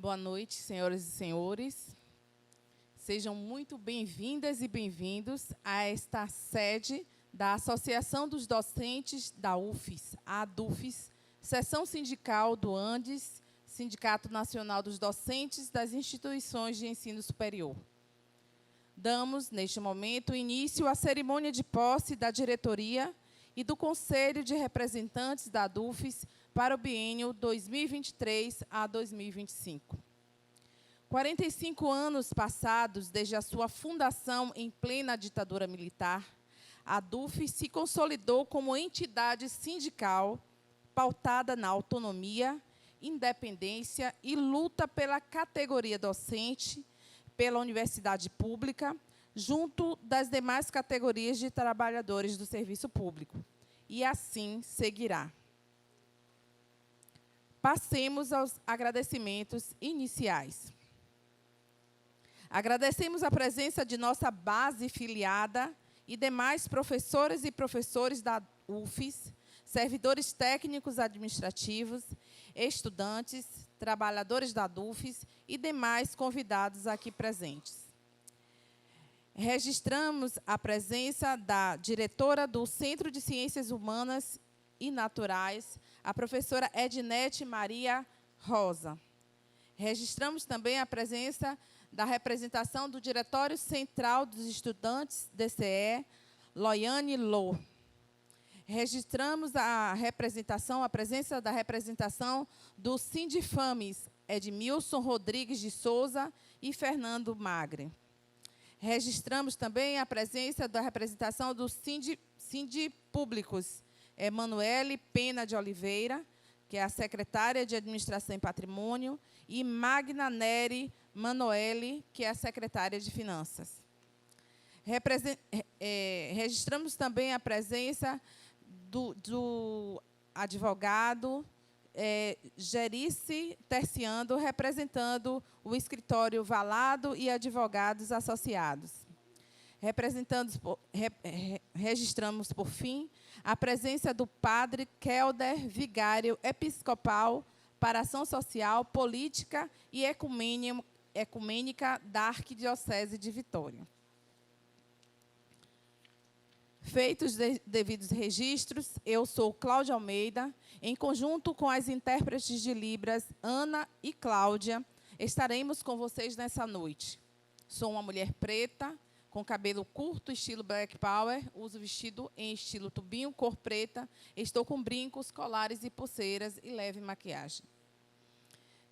Boa noite, senhoras e senhores. Sejam muito bem-vindas e bem-vindos a esta sede da Associação dos Docentes da UFES, a ADUFES, Seção Sindical do Andes, Sindicato Nacional dos Docentes das Instituições de Ensino Superior. Damos, neste momento, início à cerimônia de posse da diretoria e do Conselho de Representantes da ADUFES para o biênio 2023 a 2025. 45 anos passados desde a sua fundação em plena ditadura militar, a ADUFES se consolidou como entidade sindical pautada na autonomia, independência e luta pela categoria docente, pela universidade pública, junto das demais categorias de trabalhadores do serviço público. E assim seguirá. Passemos aos agradecimentos iniciais. Agradecemos a presença de nossa base filiada e demais professoras e professores da UFES, servidores técnicos administrativos, estudantes, trabalhadores da ADUFES e demais convidados aqui presentes. Registramos a presença da diretora do Centro de Ciências Humanas e Naturais, a professora Ednete Maria Rosa. Registramos também a presença da representação do Diretório Central dos Estudantes DCE, Loiane Lô. Registramos a presença da representação do Sindifames, Edmilson Rodrigues de Souza e Fernando Magre. Registramos também a presença da representação do Sindipúblicos, Emanuele Pena de Oliveira, que é a secretária de Administração e Patrimônio, e Magna Neri Manoeli, que é a secretária de Finanças. Registramos também a presença do advogado Gerice Terciando, representando o escritório Valado e Advogados Associados. Registramos, por fim, a presença do padre Kelder, vigário episcopal para ação social, política e ecumênica da Arquidiocese de Vitória. Feitos os devidos registros, eu sou Cláudia Almeida, em conjunto com as intérpretes de Libras, Ana e Cláudia, estaremos com vocês nessa noite. Sou uma mulher preta, com cabelo curto, estilo Black Power, uso vestido em estilo tubinho, cor preta, estou com brincos, colares e pulseiras e leve maquiagem.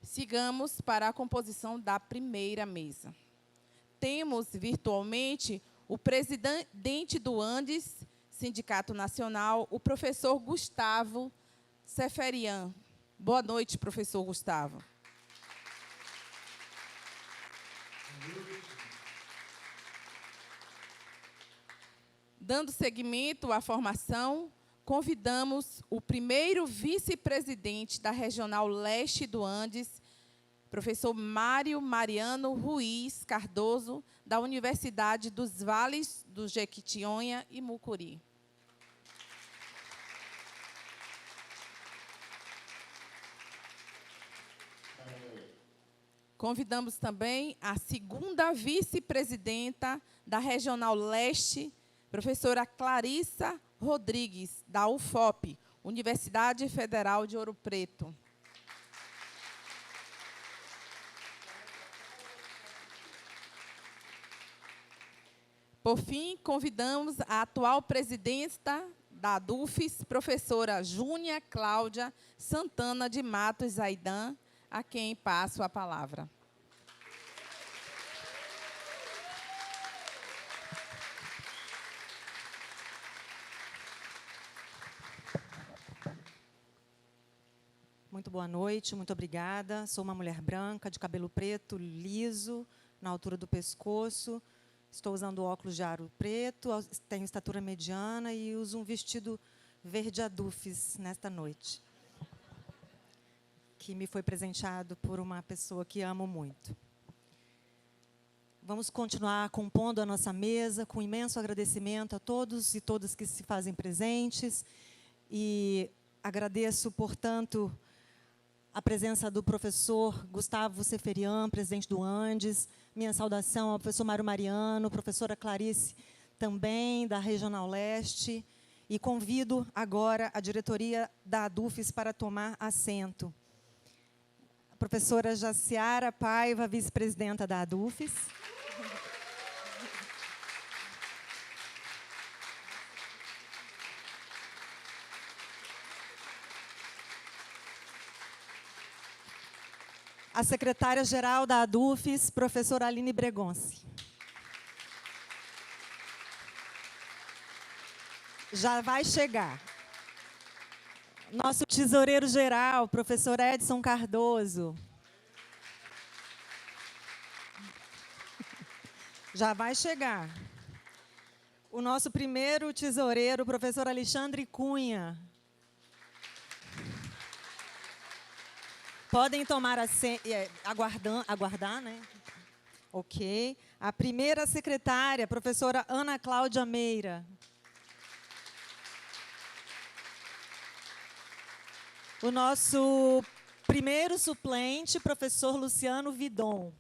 Sigamos para a composição da primeira mesa. Temos virtualmente o presidente do Andes, Sindicato Nacional, o professor Gustavo Seferian. Boa noite, professor Gustavo. Dando seguimento à formação, convidamos o primeiro vice-presidente da Regional Leste do Andes, professor Mário Mariano Ruiz Cardoso, da Universidade dos Vales do Jequitinhonha e Mucuri. Convidamos também a segunda vice-presidenta da Regional Leste, professora Clarissa Rodrigues, da UFOP, Universidade Federal de Ouro Preto. Por fim, convidamos a atual presidenta da ADUFES, professora Júnia Cláudia Santana de Matos Aidan, a quem passo a palavra. Muito boa noite, muito obrigada. Sou uma mulher branca, de cabelo preto, liso, na altura do pescoço. Estou usando óculos de aro preto, tenho estatura mediana e uso um vestido verde ADUFES nesta noite, que me foi presenteado por uma pessoa que amo muito. Vamos continuar compondo a nossa mesa com imenso agradecimento a todos e todas que se fazem presentes. E agradeço, portanto, a presença do professor Gustavo Seferian, presidente do Andes, minha saudação ao professor Mário Mariano, professora Clarice, também da Regional Leste, e convido agora a diretoria da ADUFES para tomar assento. A professora Jaciara Paiva, vice-presidenta da ADUFES. A secretária-geral da ADUFES, professora Aline Bregonce. Já vai chegar. Nosso tesoureiro-geral, professor Edson Cardoso. Já vai chegar. O nosso primeiro tesoureiro, professor Alexandre Cunha. Podem tomar aguardar, né? Ok. A primeira secretária, professora Ana Cláudia Meira. O nosso primeiro suplente, professor Luciano Vidon.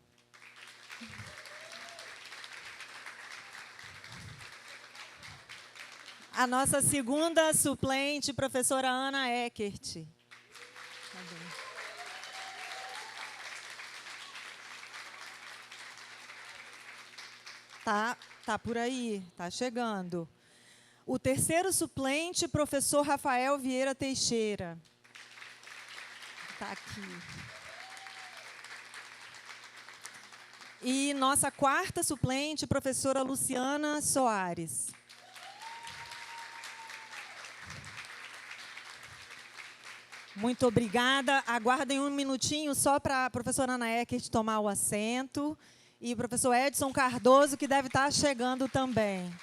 A nossa segunda suplente, professora Ana Eckert. Tá por aí, tá chegando. O terceiro suplente, professor Rafael Vieira Teixeira. Está aqui. E nossa quarta suplente, professora Luciana Soares. Muito obrigada. Aguardem um minutinho só para a professora Ana Eckert tomar o assento. E o professor Edson Cardoso, que deve estar chegando também.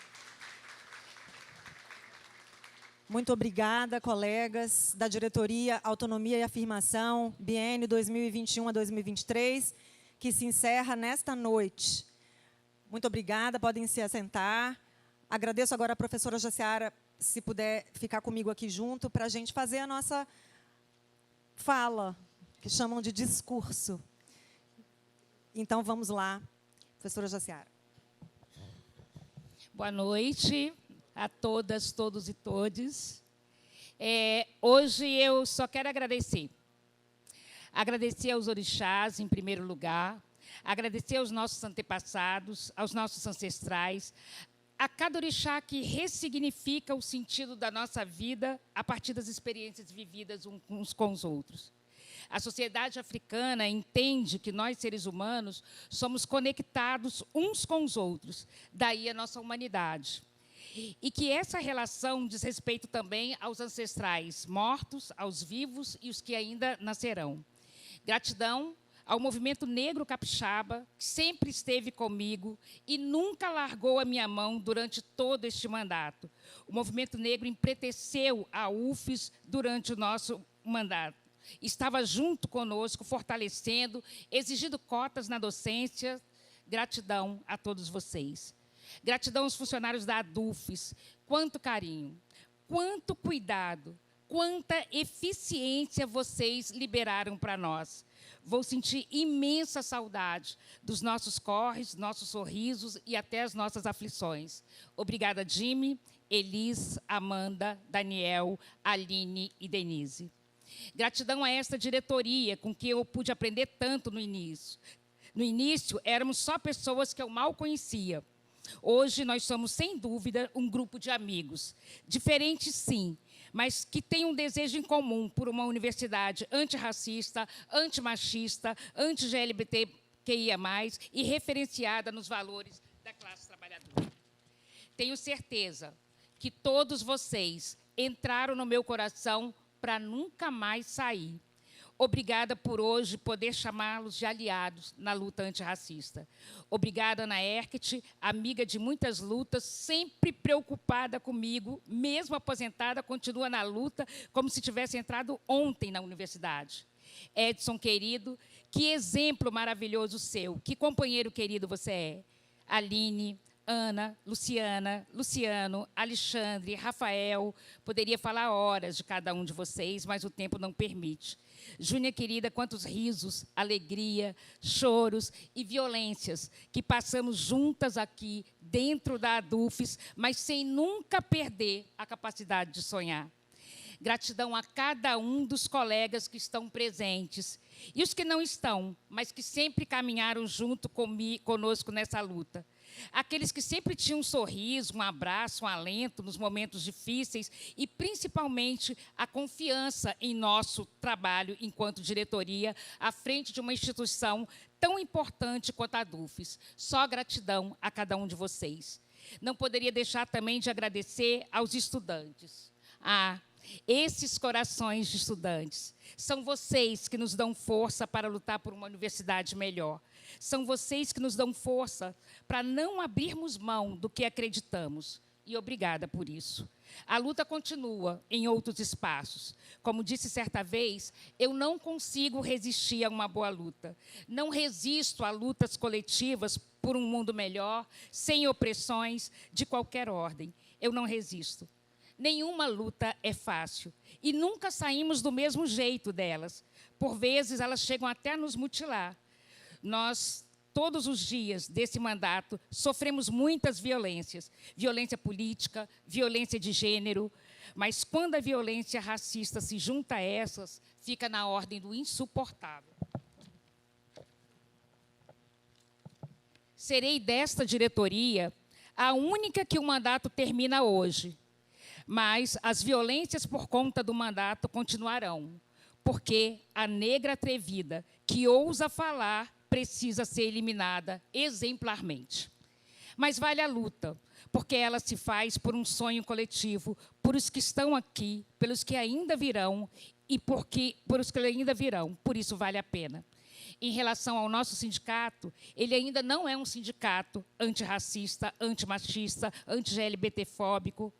Muito obrigada, colegas da Diretoria Autonomia e Afirmação, biênio 2021 a 2023, que se encerra nesta noite. Muito obrigada, podem se assentar. Agradeço agora a professora Jaciara, se puder ficar comigo aqui junto, para a gente fazer a nossa fala, que chamam de discurso. Então, vamos lá, professora Jaciara. Boa noite a todas, todos e todes. Hoje eu só quero agradecer. Agradecer aos orixás, em primeiro lugar. Agradecer aos nossos antepassados, aos nossos ancestrais. A cada orixá que ressignifica o sentido da nossa vida a partir das experiências vividas uns com os outros. A sociedade africana entende que nós, seres humanos, somos conectados uns com os outros, daí a nossa humanidade. E que essa relação diz respeito também aos ancestrais mortos, aos vivos e os que ainda nascerão. Gratidão ao movimento negro capixaba, que sempre esteve comigo e nunca largou a minha mão durante todo este mandato. O movimento negro empreteceu a UFES durante o nosso mandato. Estava junto conosco, fortalecendo, exigindo cotas na docência. Gratidão a todos vocês. Gratidão aos funcionários da ADUFES. Quanto carinho, quanto cuidado, quanta eficiência vocês liberaram para nós. Vou sentir imensa saudade dos nossos corres, nossos sorrisos e até as nossas aflições. Obrigada, Jimmy, Elis, Amanda, Daniel, Aline e Denise. Gratidão a esta diretoria, com que eu pude aprender tanto no início. No início, éramos só pessoas que eu mal conhecia. Hoje, nós somos, sem dúvida, um grupo de amigos. Diferentes, sim, mas que têm um desejo em comum por uma universidade antirracista, antimachista, anti-LGBTQIA+, e referenciada nos valores da classe trabalhadora. Tenho certeza que todos vocês entraram no meu coração para nunca mais sair. Obrigada por hoje poder chamá-los de aliados na luta antirracista. Obrigada, Ana Eckert, amiga de muitas lutas, sempre preocupada comigo, mesmo aposentada, continua na luta, como se tivesse entrado ontem na universidade. Edson, querido, que exemplo maravilhoso seu, que companheiro querido você é. Aline, Ana, Luciana, Luciano, Alexandre, Rafael. Poderia falar horas de cada um de vocês, mas o tempo não permite. Júnia, querida, quantos risos, alegria, choros e violências que passamos juntas aqui, dentro da ADUFES, mas sem nunca perder a capacidade de sonhar. Gratidão a cada um dos colegas que estão presentes e os que não estão, mas que sempre caminharam junto conosco nessa luta. Aqueles que sempre tinham um sorriso, um abraço, um alento nos momentos difíceis e, principalmente, a confiança em nosso trabalho enquanto diretoria à frente de uma instituição tão importante quanto a ADUFES. Só gratidão a cada um de vocês. Não poderia deixar também de agradecer aos estudantes. Esses corações de estudantes, são vocês que nos dão força para lutar por uma universidade melhor. São vocês que nos dão força para não abrirmos mão do que acreditamos. E obrigada por isso. A luta continua em outros espaços. Como disse certa vez, eu não consigo resistir a uma boa luta. Não resisto a lutas coletivas por um mundo melhor, sem opressões de qualquer ordem. Eu não resisto. Nenhuma luta é fácil e nunca saímos do mesmo jeito delas. Por vezes, elas chegam até a nos mutilar. Nós, todos os dias desse mandato, sofremos muitas violências. Violência política, violência de gênero. Mas quando a violência racista se junta a essas, fica na ordem do insuportável. Serei desta diretoria a única que o mandato termina hoje. Mas as violências por conta do mandato continuarão, porque a negra atrevida que ousa falar precisa ser eliminada exemplarmente. Mas vale a luta, porque ela se faz por um sonho coletivo, por os que estão aqui, pelos que ainda virão e por os que ainda virão, por isso vale a pena. Em relação ao nosso sindicato, ele ainda não é um sindicato antirracista, antimachista, anti-LGBTfóbico,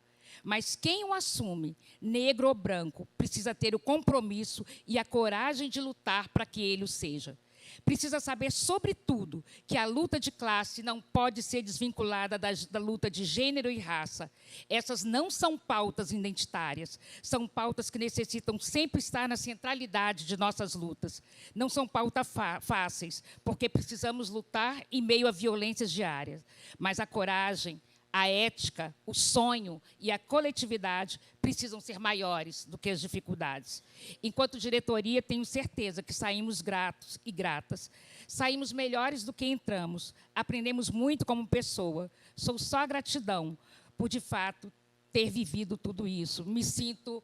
mas quem o assume, negro ou branco, precisa ter o compromisso e a coragem de lutar para que ele o seja. Precisa saber, sobretudo, que a luta de classe não pode ser desvinculada da luta de gênero e raça. Essas não são pautas identitárias, são pautas que necessitam sempre estar na centralidade de nossas lutas. Não são pautas fáceis, porque precisamos lutar em meio a violências diárias, mas a coragem, a ética, o sonho e a coletividade precisam ser maiores do que as dificuldades. Enquanto diretoria, tenho certeza que saímos gratos e gratas. Saímos melhores do que entramos. Aprendemos muito como pessoa. Sou só gratidão por, de fato, ter vivido tudo isso. Me sinto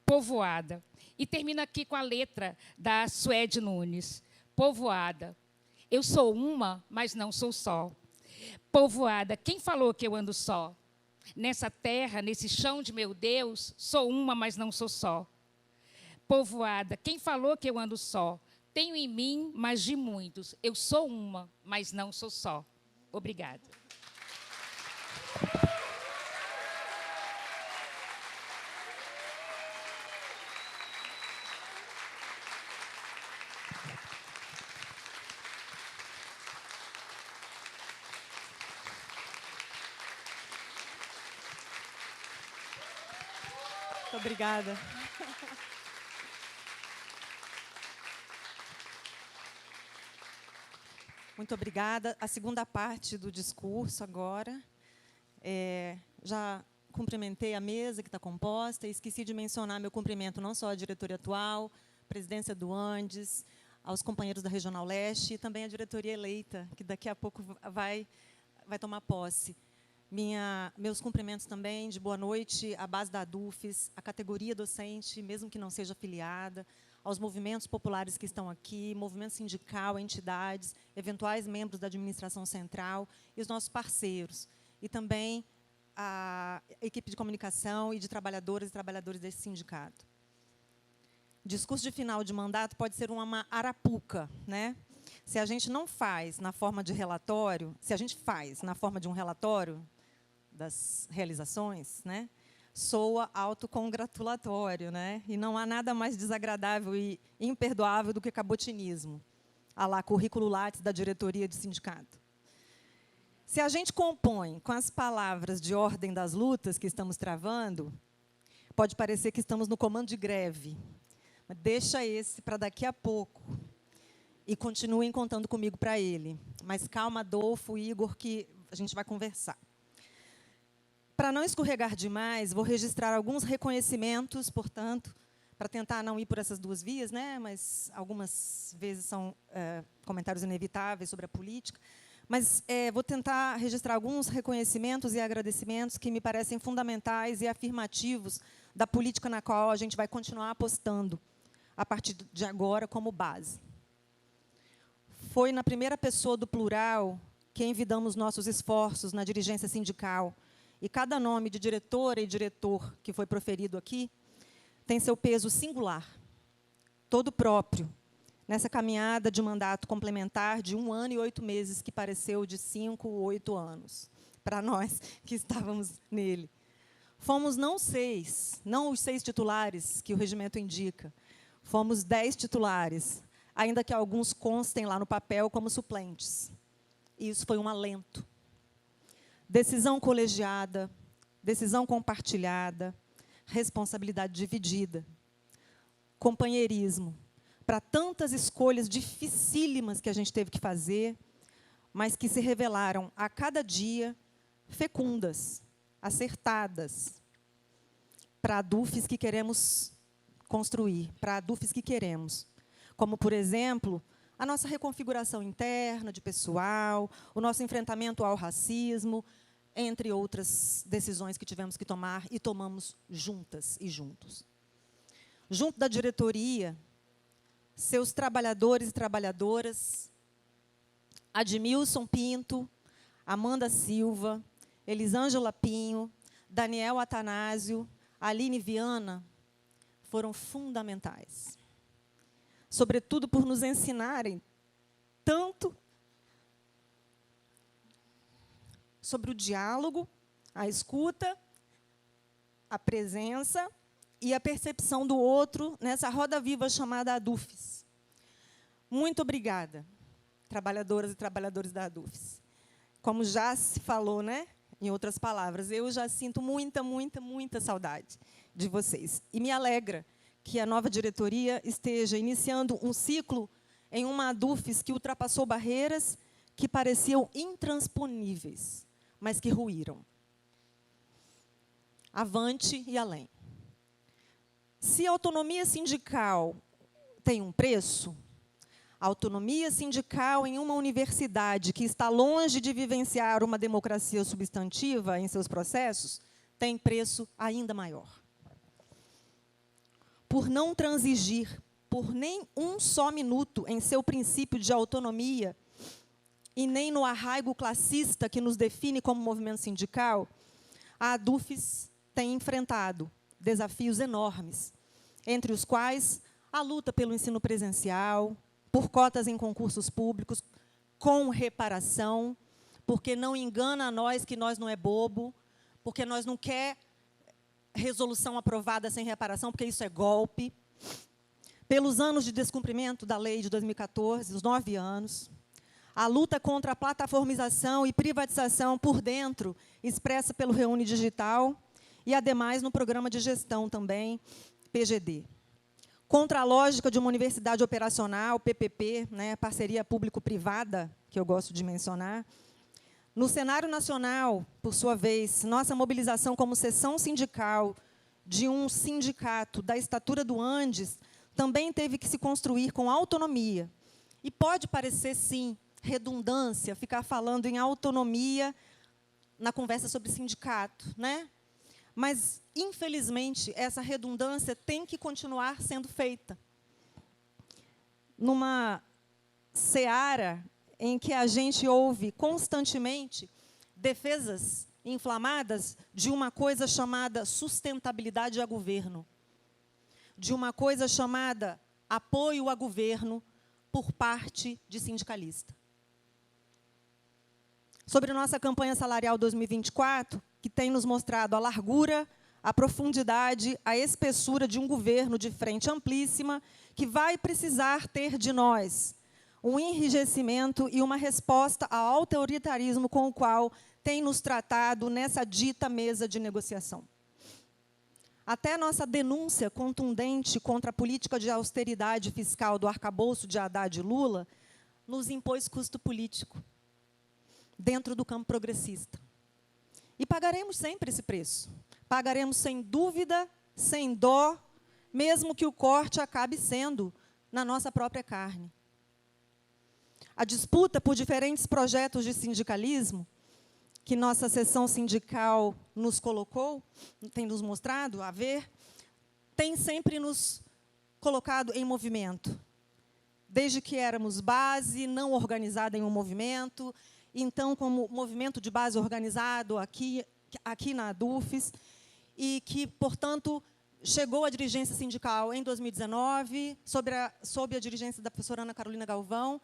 povoada. E termino aqui com a letra da Suede Nunes. Povoada. Eu sou uma, mas não sou só. Povoada, quem falou que eu ando só? Nessa terra, nesse chão de meu Deus, sou uma, mas não sou só. Povoada, quem falou que eu ando só? Tenho em mim, mas de muitos. Eu sou uma, mas não sou só. Obrigada. Muito obrigada. Muito obrigada. A segunda parte do discurso agora. Já cumprimentei a mesa que está composta e esqueci de mencionar meu cumprimento não só à diretoria atual, presidência do Andes, aos companheiros da Regional Leste e também à diretoria eleita, que daqui a pouco vai tomar posse. Meus cumprimentos também de boa noite à base da ADUFES, à categoria docente, mesmo que não seja afiliada, aos movimentos populares que estão aqui, movimento sindical, entidades, eventuais membros da administração central e os nossos parceiros. E também a equipe de comunicação e de trabalhadoras e trabalhadores desse sindicato. Discurso de final de mandato pode ser uma arapuca, né? Se a gente não faz na forma de relatório, se a gente faz na forma de um relatório das realizações, né, soa autocongratulatório, né? E não há nada mais desagradável e imperdoável do que cabotinismo, à lá currículo Lattes da diretoria de sindicato. Se a gente compõe com as palavras de ordem das lutas que estamos travando, pode parecer que estamos no comando de greve. Mas deixa esse para daqui a pouco. E continuem contando comigo para ele. Mas calma, Adolfo, Igor, que a gente vai conversar. Para não escorregar demais, vou registrar alguns reconhecimentos, portanto, para tentar não ir por essas duas vias, né? Mas algumas vezes são comentários inevitáveis sobre a política. Mas vou tentar registrar alguns reconhecimentos e agradecimentos que me parecem fundamentais e afirmativos da política na qual a gente vai continuar apostando a partir de agora como base. Foi na primeira pessoa do plural que envidamos nossos esforços na dirigência sindical. E cada nome de diretora e diretor que foi proferido aqui tem seu peso singular, todo próprio, nessa caminhada de mandato complementar de 1 ano e 8 meses, que pareceu de 5 ou 8 anos, para nós que estávamos nele. Fomos não os 6 titulares que o regimento indica, fomos 10 titulares, ainda que alguns constem lá no papel como suplentes. E isso foi um alento. Decisão colegiada, decisão compartilhada, responsabilidade dividida, companheirismo, para tantas escolhas dificílimas que a gente teve que fazer, mas que se revelaram a cada dia fecundas, acertadas, para a DUFES que queremos construir, para a DUFES que queremos. Como, por exemplo, a nossa reconfiguração interna de pessoal, o nosso enfrentamento ao racismo, entre outras decisões que tivemos que tomar e tomamos juntas e juntos. Junto da diretoria, seus trabalhadores e trabalhadoras, Admilson Pinto, Amanda Silva, Elisângela Pinho, Daniel Atanásio, Aline Viana, foram fundamentais. Sobretudo por nos ensinarem tanto sobre o diálogo, a escuta, a presença e a percepção do outro nessa roda viva chamada ADUFES. Muito obrigada, trabalhadoras e trabalhadores da ADUFES. Como já se falou, né? Em outras palavras, eu já sinto muita, muita, muita saudade de vocês. E me alegra que a nova diretoria esteja iniciando um ciclo em uma ADUFES que ultrapassou barreiras que pareciam intransponíveis, mas que ruíram. Avante e além. Se a autonomia sindical tem um preço, a autonomia sindical em uma universidade que está longe de vivenciar uma democracia substantiva em seus processos tem preço ainda maior. Por não transigir por nem um só minuto em seu princípio de autonomia e nem no arraigo classista que nos define como movimento sindical, a ADUFES tem enfrentado desafios enormes, entre os quais a luta pelo ensino presencial, por cotas em concursos públicos, com reparação, porque não engana a nós que nós não é bobo, porque nós não quer resolução aprovada sem reparação, porque isso é golpe, pelos anos de descumprimento da lei de 2014, os 9 anos, a luta contra a plataformização e privatização por dentro, expressa pelo Reúne Digital, e, ademais, no programa de gestão também, PGD. Contra a lógica de uma universidade operacional, PPP, né, parceria público-privada, que eu gosto de mencionar. No cenário nacional, por sua vez, nossa mobilização como seção sindical de um sindicato da estatura do Andes também teve que se construir com autonomia. E pode parecer, sim, redundância, ficar falando em autonomia na conversa sobre sindicato, né? Mas, infelizmente, essa redundância tem que continuar sendo feita. Numa seara em que a gente ouve constantemente defesas inflamadas de uma coisa chamada sustentabilidade a governo, de uma coisa chamada apoio a governo por parte de sindicalista. Sobre nossa campanha salarial 2024, que tem nos mostrado a largura, a profundidade, a espessura de um governo de frente amplíssima, que vai precisar ter de nós um enrijecimento e uma resposta ao autoritarismo com o qual tem nos tratado nessa dita mesa de negociação. Até nossa denúncia contundente contra a política de austeridade fiscal do arcabouço de Haddad e Lula nos impôs custo político dentro do campo progressista. E pagaremos sempre esse preço. Pagaremos sem dúvida, sem dó, mesmo que o corte acabe sendo na nossa própria carne. A disputa por diferentes projetos de sindicalismo, que nossa seção sindical nos colocou, tem nos mostrado a ver, tem sempre nos colocado em movimento. Desde que éramos base, não organizada em um movimento, então, como movimento de base organizado aqui na ADUFES, e que, portanto, chegou à dirigência sindical em 2019, sob a dirigência da professora Ana Carolina Galvão,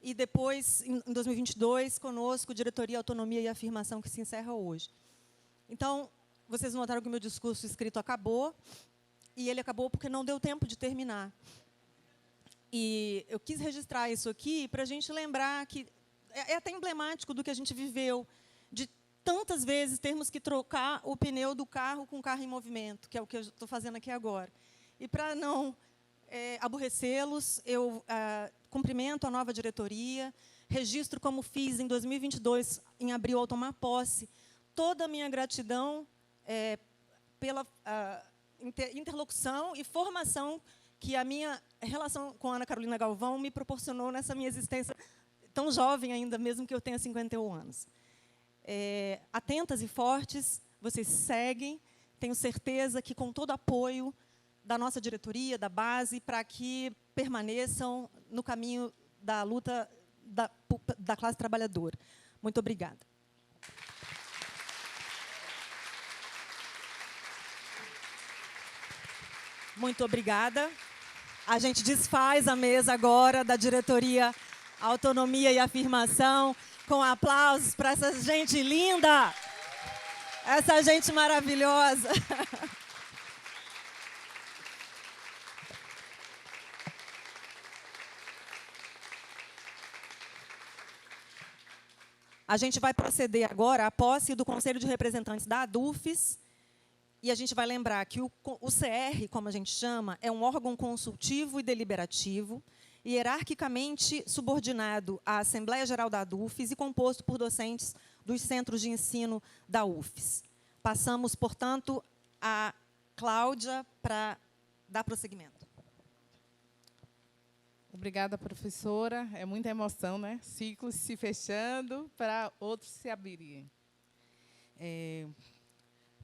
e depois, em 2022, conosco, Diretoria Autonomia e Afirmação, que se encerra hoje. Então, vocês notaram que o meu discurso escrito acabou, e ele acabou porque não deu tempo de terminar. E eu quis registrar isso aqui para a gente lembrar que é até emblemático do que a gente viveu, de tantas vezes termos que trocar o pneu do carro com o carro em movimento, que é o que eu estou fazendo aqui agora. E, para não aborrecê-los, eu cumprimento a nova diretoria, registro, como fiz em 2022, em abril, ao tomar posse, toda a minha gratidão pela interlocução e formação que a minha relação com a Ana Carolina Galvão me proporcionou nessa minha existência tão jovem ainda, mesmo que eu tenha 51 anos. Atentas e fortes, vocês seguem, tenho certeza que com todo apoio da nossa diretoria, da base, para que permaneçam no caminho da luta da classe trabalhadora. Muito obrigada. Muito obrigada. A gente desfaz a mesa agora da diretoria Autonomia e Afirmação, com aplausos para essa gente linda, essa gente maravilhosa. A gente vai proceder agora à posse do Conselho de Representantes da ADUFES, e a gente vai lembrar que o CR, como a gente chama, é um órgão consultivo e deliberativo, hierarquicamente subordinado à Assembleia Geral da ADUFES e composto por docentes dos centros de ensino da UFES. Passamos, portanto, a Cláudia para dar prosseguimento. Obrigada, professora. É muita emoção, né? Ciclos se fechando para outros se abrirem.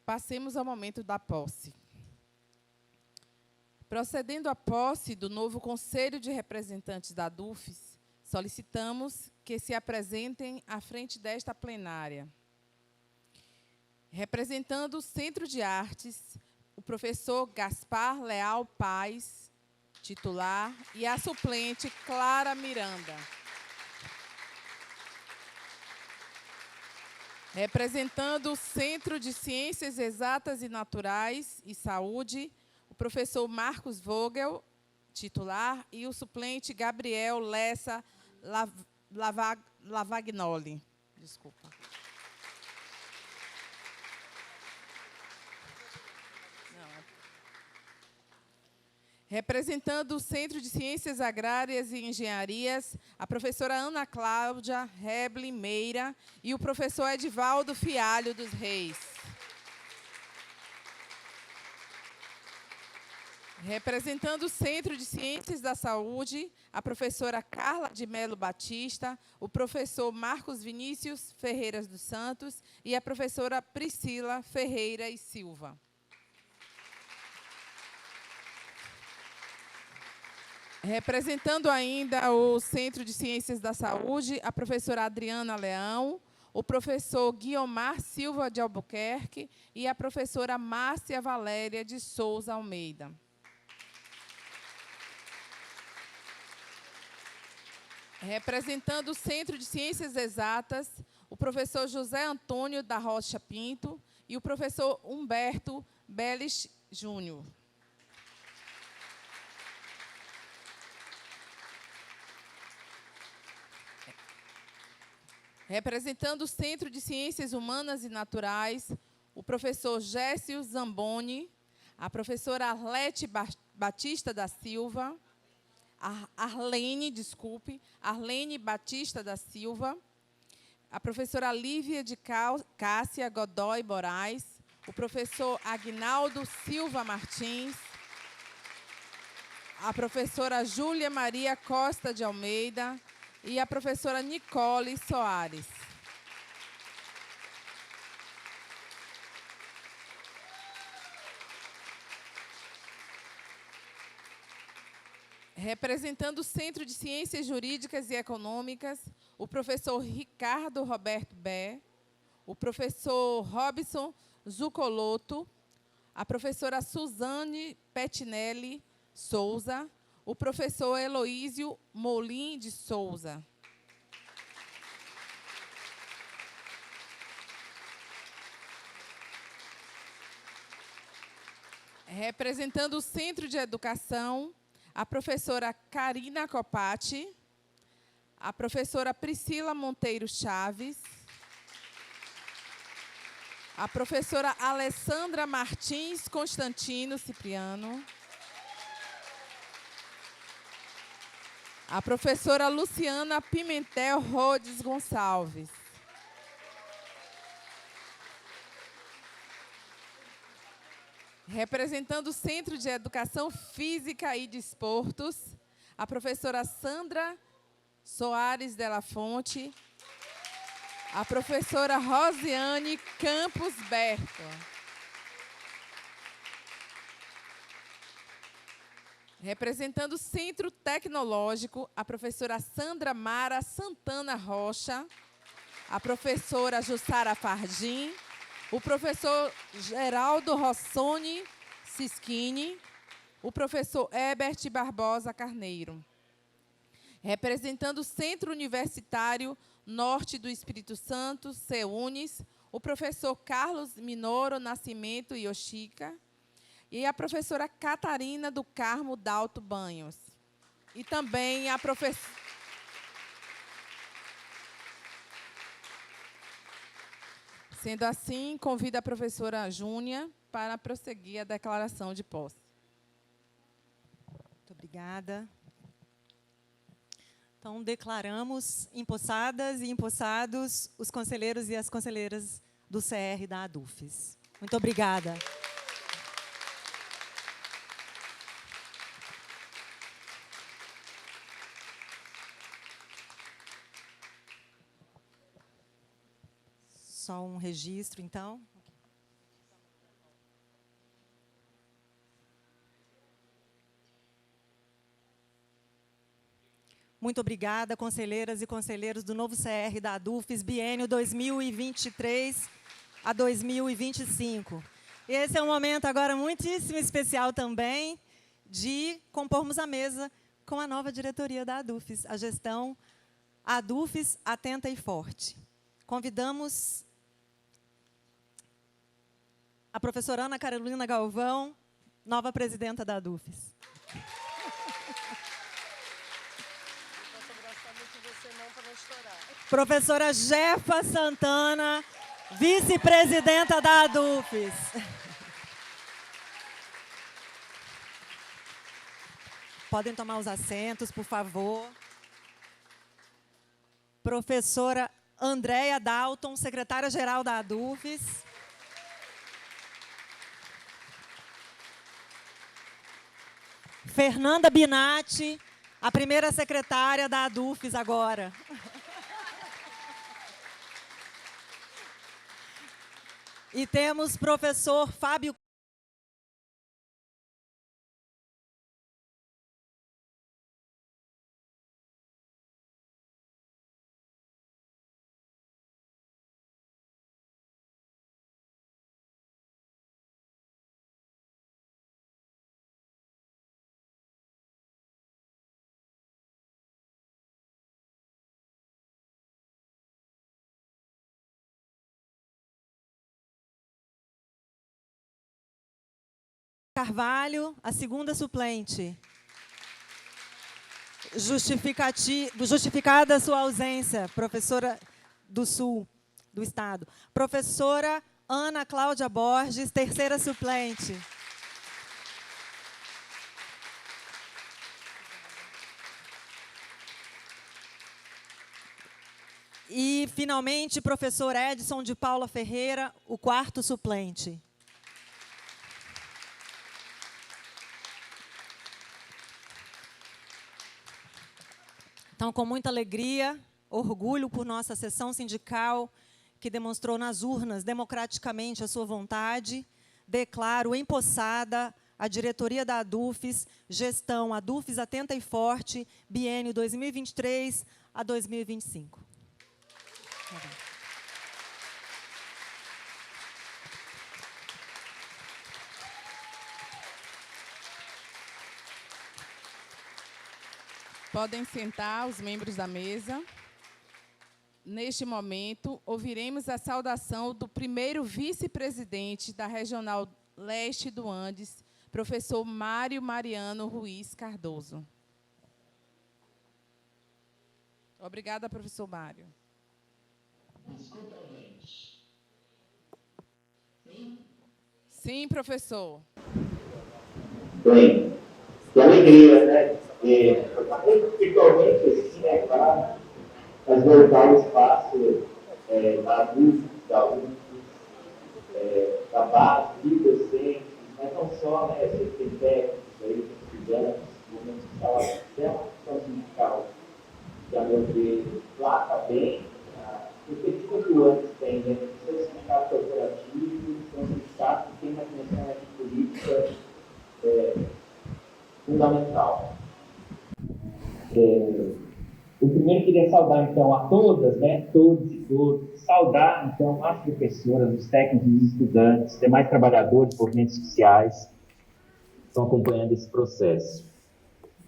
Passemos ao momento da posse. Procedendo à posse do novo Conselho de Representantes da ADUFES, solicitamos que se apresentem à frente desta plenária. Representando o Centro de Artes, o professor Gaspar Leal Paes, titular, e a suplente Clara Miranda. Representando o Centro de Ciências Exatas e Naturais e Saúde, o professor Marcos Vogel, titular, e o suplente Gabriel Lessa Lavagnoli. Desculpa. Representando o Centro de Ciências Agrárias e Engenharias, a professora Ana Cláudia Reble Meira e o professor Edivaldo Fialho dos Reis. Representando o Centro de Ciências da Saúde, a professora Carla de Melo Batista, o professor Marcos Vinícius Ferreira dos Santos e a professora Priscila Ferreira e Silva. Representando ainda o Centro de Ciências da Saúde, a professora Adriana Leão, o professor Guiomar Silva de Albuquerque e a professora Márcia Valéria de Souza Almeida. Representando o Centro de Ciências Exatas, o professor José Antônio da Rocha Pinto e o professor Humberto Beles Júnior. Representando o Centro de Ciências Humanas e Naturais, o professor Gécio Zamboni, a professora Arlete Batista da Silva, Arlene Batista da Silva, a professora Lívia de Cássia Godoy Moraes, o professor Agnaldo Silva Martins, a professora Júlia Maria Costa de Almeida e a professora Nicole Soares. Representando o Centro de Ciências Jurídicas e Econômicas, o professor Ricardo Roberto Bé, o professor Robson Zucoloto, a professora Suzane Petinelli Souza, o professor Heloísio Molim de Souza. Representando o Centro de Educação, a professora Karina Copati, a professora Priscila Monteiro Chaves, a professora Alessandra Martins Constantino Cipriano, a professora Luciana Pimentel Rhodes Gonçalves. Representando o Centro de Educação Física e Desportos, a professora Sandra Soares Della Fonte, a professora Rosiane Campos Berto. Representando o Centro Tecnológico, a professora Sandra Mara Santana Rocha, a professora Jussara Fardim, o professor Geraldo Rossoni Sischini, o professor Herbert Barbosa Carneiro. Representando o Centro Universitário Norte do Espírito Santo, CEUNES, o professor Carlos Minoro Nascimento Yoshika e a professora Catarina do Carmo Dalto Banhos. E também a professora... Sendo assim, convido a professora Júnia para prosseguir a declaração de posse. Muito obrigada. Então, declaramos empossadas e empossados os conselheiros e as conselheiras do CR da ADUFES. Muito obrigada. Só um registro, então. Muito obrigada, conselheiras e conselheiros do novo CR da ADUFES, biênio 2023 a 2025. Esse é um momento agora muitíssimo especial também de compormos a mesa com a nova diretoria da ADUFES, a gestão ADUFES Atenta e Forte. Convidamos a professora Ana Carolina Galvão, nova presidenta da ADUFES. Professora Jefa Santana, vice-presidenta da ADUFES. Podem tomar os assentos, por favor. Professora Andréia Dalton, secretária-geral da ADUFES. Fernanda Binatti, a primeira secretária da ADUFES agora. E temos professor Fábio Carvalho, a segunda suplente. Justificada a sua ausência, professora do Sul do Estado. Professora Ana Cláudia Borges, terceira suplente. E, finalmente, professor Edson de Paula Ferreira, o quarto suplente. Então, com muita alegria, orgulho por nossa sessão sindical, que demonstrou nas urnas democraticamente a sua vontade, declaro empossada a diretoria da ADUFES, gestão ADUFES Atenta e Forte, biênio 2023 a 2025. Podem sentar os membros da mesa. Neste momento, ouviremos a saudação do primeiro vice-presidente da Regional Leste do Andes, professor Mário Mariano Ruiz Cardoso. Obrigada, professor Mário. Escuta, gente. Sim? Sim, professor. Bem, que alegria, né? Principalmente, assim, é claro, mas voltar ao espaço da UF, da base, de docentes, mas não só, né, tem técnicos aí, estudantes, momentos de saúde, é uma questão sindical que, a meu ver, placa bem a perspectiva que o ANDES tem dentro do seu sindicato corporativo, seu sindicato que tem uma dimensão política fundamental. Eu primeiro queria saudar, então, a todas, né, todos e todas, saudar, então, as professoras, os técnicos, os estudantes, os demais trabalhadores, movimentos sociais que estão acompanhando esse processo.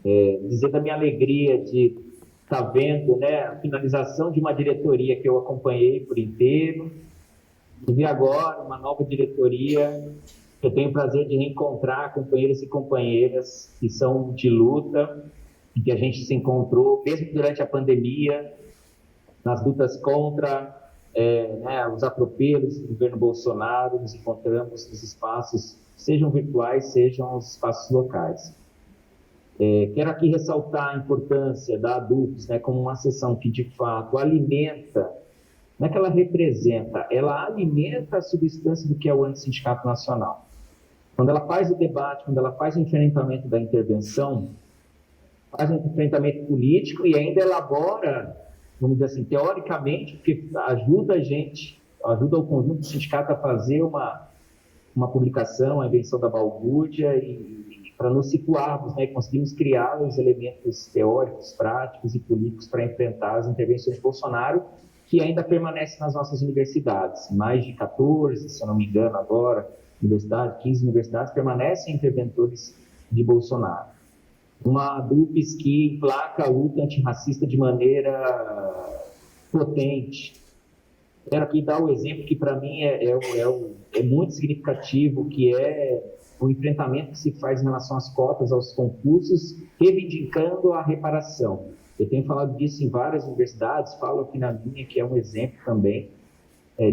Dizer da minha alegria de estar vendo, né, a finalização de uma diretoria que eu acompanhei por inteiro, e vi agora uma nova diretoria que eu tenho o prazer de reencontrar companheiros e companheiras que são de luta, em que a gente se encontrou, mesmo durante a pandemia, nas lutas contra os atropelos do governo Bolsonaro, nos encontramos nos espaços, sejam virtuais, sejam os espaços locais. Quero aqui ressaltar a importância da ADUFES, né, como uma sessão que, de fato, alimenta, não é que ela representa, ela alimenta a substância do que é o Antissindicato Nacional. Quando ela faz o debate, quando ela faz o enfrentamento da intervenção, faz um enfrentamento político e ainda elabora, vamos dizer assim, teoricamente, porque ajuda a gente, ajuda o conjunto do sindicato a fazer uma publicação, a invenção da balbúrdia, e para nos situarmos, né, conseguimos criar os elementos teóricos, práticos e políticos para enfrentar as intervenções de Bolsonaro, que ainda permanecem nas nossas universidades. Mais de 14, se eu não me engano agora, 15 universidades permanecem interventores de Bolsonaro. Uma ADUFES que emplaca a luta antirracista de maneira potente. Quero aqui dar o exemplo que, para mim, é muito significativo, que é o enfrentamento que se faz em relação às cotas, aos concursos, reivindicando a reparação. Eu tenho falado disso em várias universidades, falo aqui na minha, que é um exemplo também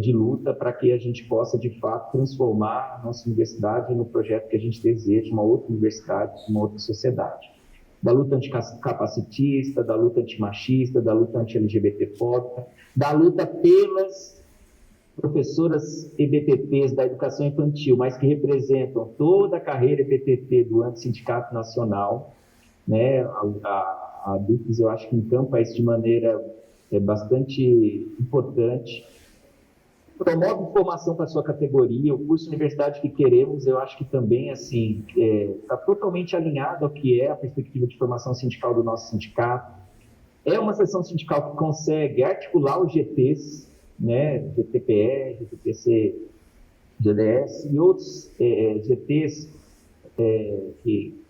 de luta para que a gente possa, de fato, transformar a nossa universidade no projeto que a gente deseja, uma outra universidade, uma outra sociedade. Da luta anticapacitista, da luta antimachista, da luta anti-LGBTfóbica, da luta pelas professoras EBPPs da educação infantil, mas que representam toda a carreira EBPP do Antissindicato Nacional, né? A ADUFES, eu acho que encampa isso de maneira bastante importante. Promove formação para a sua categoria, o curso Universidade que Queremos, eu acho que também assim está totalmente alinhado ao que é a perspectiva de formação sindical do nosso sindicato. É uma seção sindical que consegue articular os GTs, né, GTPR, GTPC, GDS e outros GTs que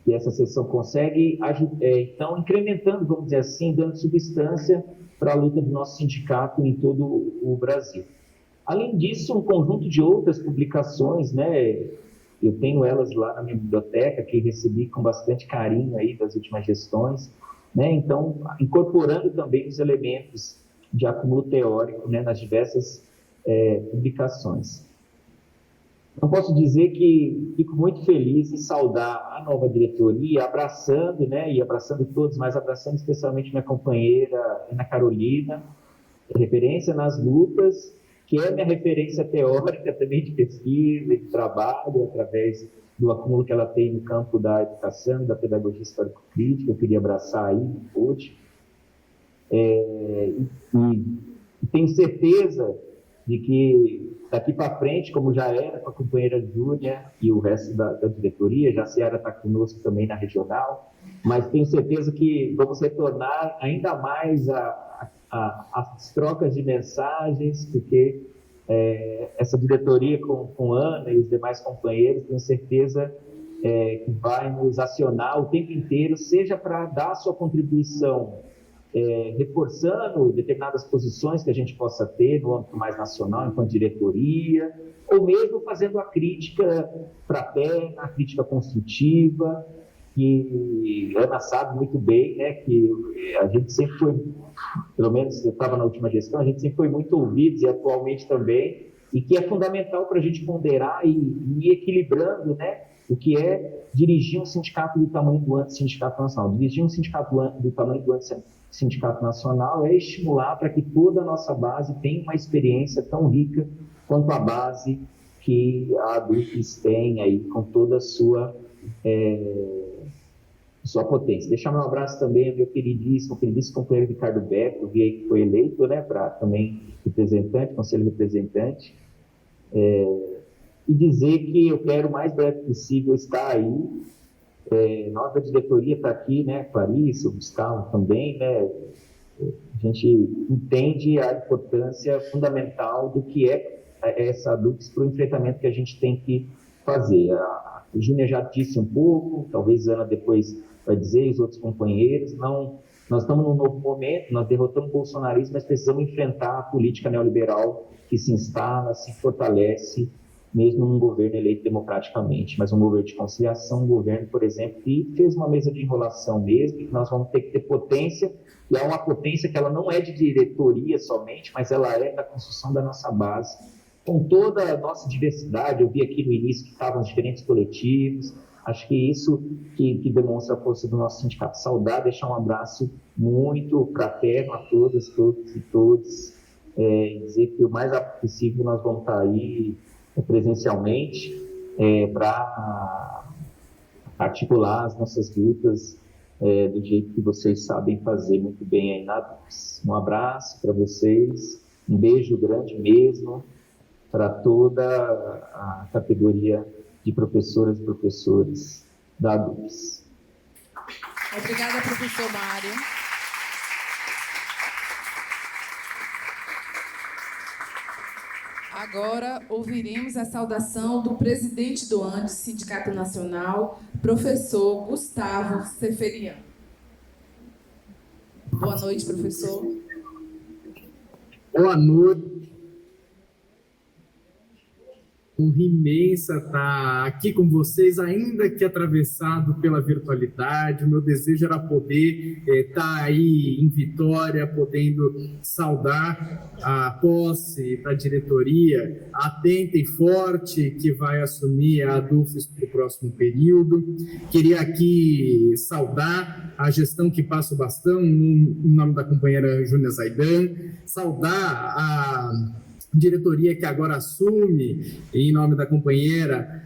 essa seção consegue, então, incrementando, vamos dizer assim, dando substância para a luta do nosso sindicato em todo o Brasil. Além disso, um conjunto de outras publicações, né, eu tenho elas lá na minha biblioteca, que recebi com bastante carinho aí das últimas gestões, né, então, incorporando também os elementos de acúmulo teórico, né, nas diversas publicações. Não posso dizer que fico muito feliz em saudar a nova diretoria, abraçando, né, e abraçando todos, mas abraçando especialmente minha companheira Ana Carolina, referência nas lutas, que é minha referência teórica também de pesquisa e de trabalho, através do acúmulo que ela tem no campo da educação, da pedagogia histórico-crítica. Eu queria abraçar aí hoje. E tenho certeza de que daqui para frente, como já era com a companheira Júlia e o resto da diretoria, já a Ciara está conosco também na regional, mas tenho certeza que vamos retornar ainda mais as trocas de mensagens, porque essa diretoria com Ana e os demais companheiros, tenho certeza que vai nos acionar o tempo inteiro, seja para dar a sua contribuição reforçando determinadas posições que a gente possa ter no âmbito mais nacional, enquanto diretoria, ou mesmo fazendo a crítica fraterna, a crítica construtiva, que a Ana sabe muito bem, né, que a gente sempre foi, pelo menos eu estava na última gestão, a gente sempre foi muito ouvido, e atualmente também, e que é fundamental para a gente ponderar e ir equilibrando, né, o que é dirigir um sindicato do tamanho do Sindicato Nacional. Dirigir um sindicato do tamanho do Sindicato Nacional é estimular para que toda a nossa base tenha uma experiência tão rica quanto a base que a ADUFES tem aí, com toda a sua potência. Deixar meu abraço também ao meu queridíssimo companheiro Ricardo Beto, vi aí que foi eleito, né, para também representante, conselho representante, e dizer que eu quero o mais breve possível estar aí. Nós da diretoria está aqui, né, Clarice, o Gustavo também, né, a gente entende a importância fundamental do que é essa ADUFES para o enfrentamento que a gente tem que fazer. A Júnia já disse um pouco, talvez a Ana depois vai dizer, e os outros companheiros, nós estamos num novo momento, nós derrotamos o bolsonarismo, mas precisamos enfrentar a política neoliberal que se instala, se fortalece, mesmo num governo eleito democraticamente, mas um governo de conciliação, um governo, por exemplo, que fez uma mesa de enrolação mesmo, que nós vamos ter que ter potência, e é uma potência que ela não é de diretoria somente, mas ela é da construção da nossa base, com toda a nossa diversidade. Eu vi aqui no início que estavam os diferentes coletivos, acho que isso que demonstra a força do nosso sindicato. Saudar, deixar um abraço muito fraterno a todas, todos e todos, dizer que o mais rápido possível nós vamos estar aí presencialmente para articular as nossas lutas do jeito que vocês sabem fazer muito bem aí na ADUFES. Um abraço para vocês, um beijo grande mesmo para toda a categoria de professoras e professores da ADUFES. Obrigada, professor Mário. Agora ouviremos a saudação do presidente do ANDES, Sindicato Nacional, professor Gustavo Seferian. Boa noite, professor. Boa noite. Honra imensa estar aqui com vocês, ainda que atravessado pela virtualidade. O meu desejo era poder estar aí em Vitória, podendo saudar a posse da diretoria atenta e forte que vai assumir a ADUFES para o próximo período. Queria aqui saudar a gestão que passa o bastão, em nome da companheira Júlia Zaidan, saudar a diretoria que agora assume, em nome da companheira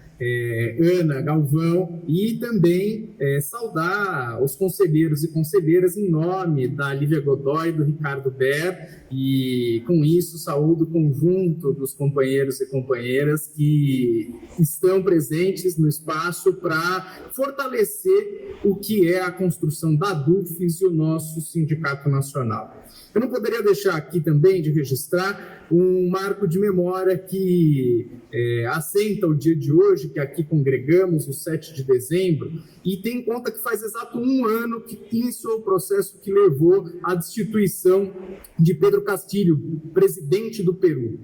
Ana Galvão, e também saudar os conselheiros e conselheiras em nome da Lívia Godoy e do Ricardo Ber, e com isso saúdo o conjunto dos companheiros e companheiras que estão presentes no espaço para fortalecer o que é a construção da ADUFES e o nosso Sindicato Nacional. Eu não poderia deixar aqui também de registrar um marco de memória que assenta o dia de hoje, que aqui congregamos, o 7 de dezembro, e tem em conta que faz exato um ano que iniciou o processo que levou à destituição de Pedro Castilho, presidente do Peru.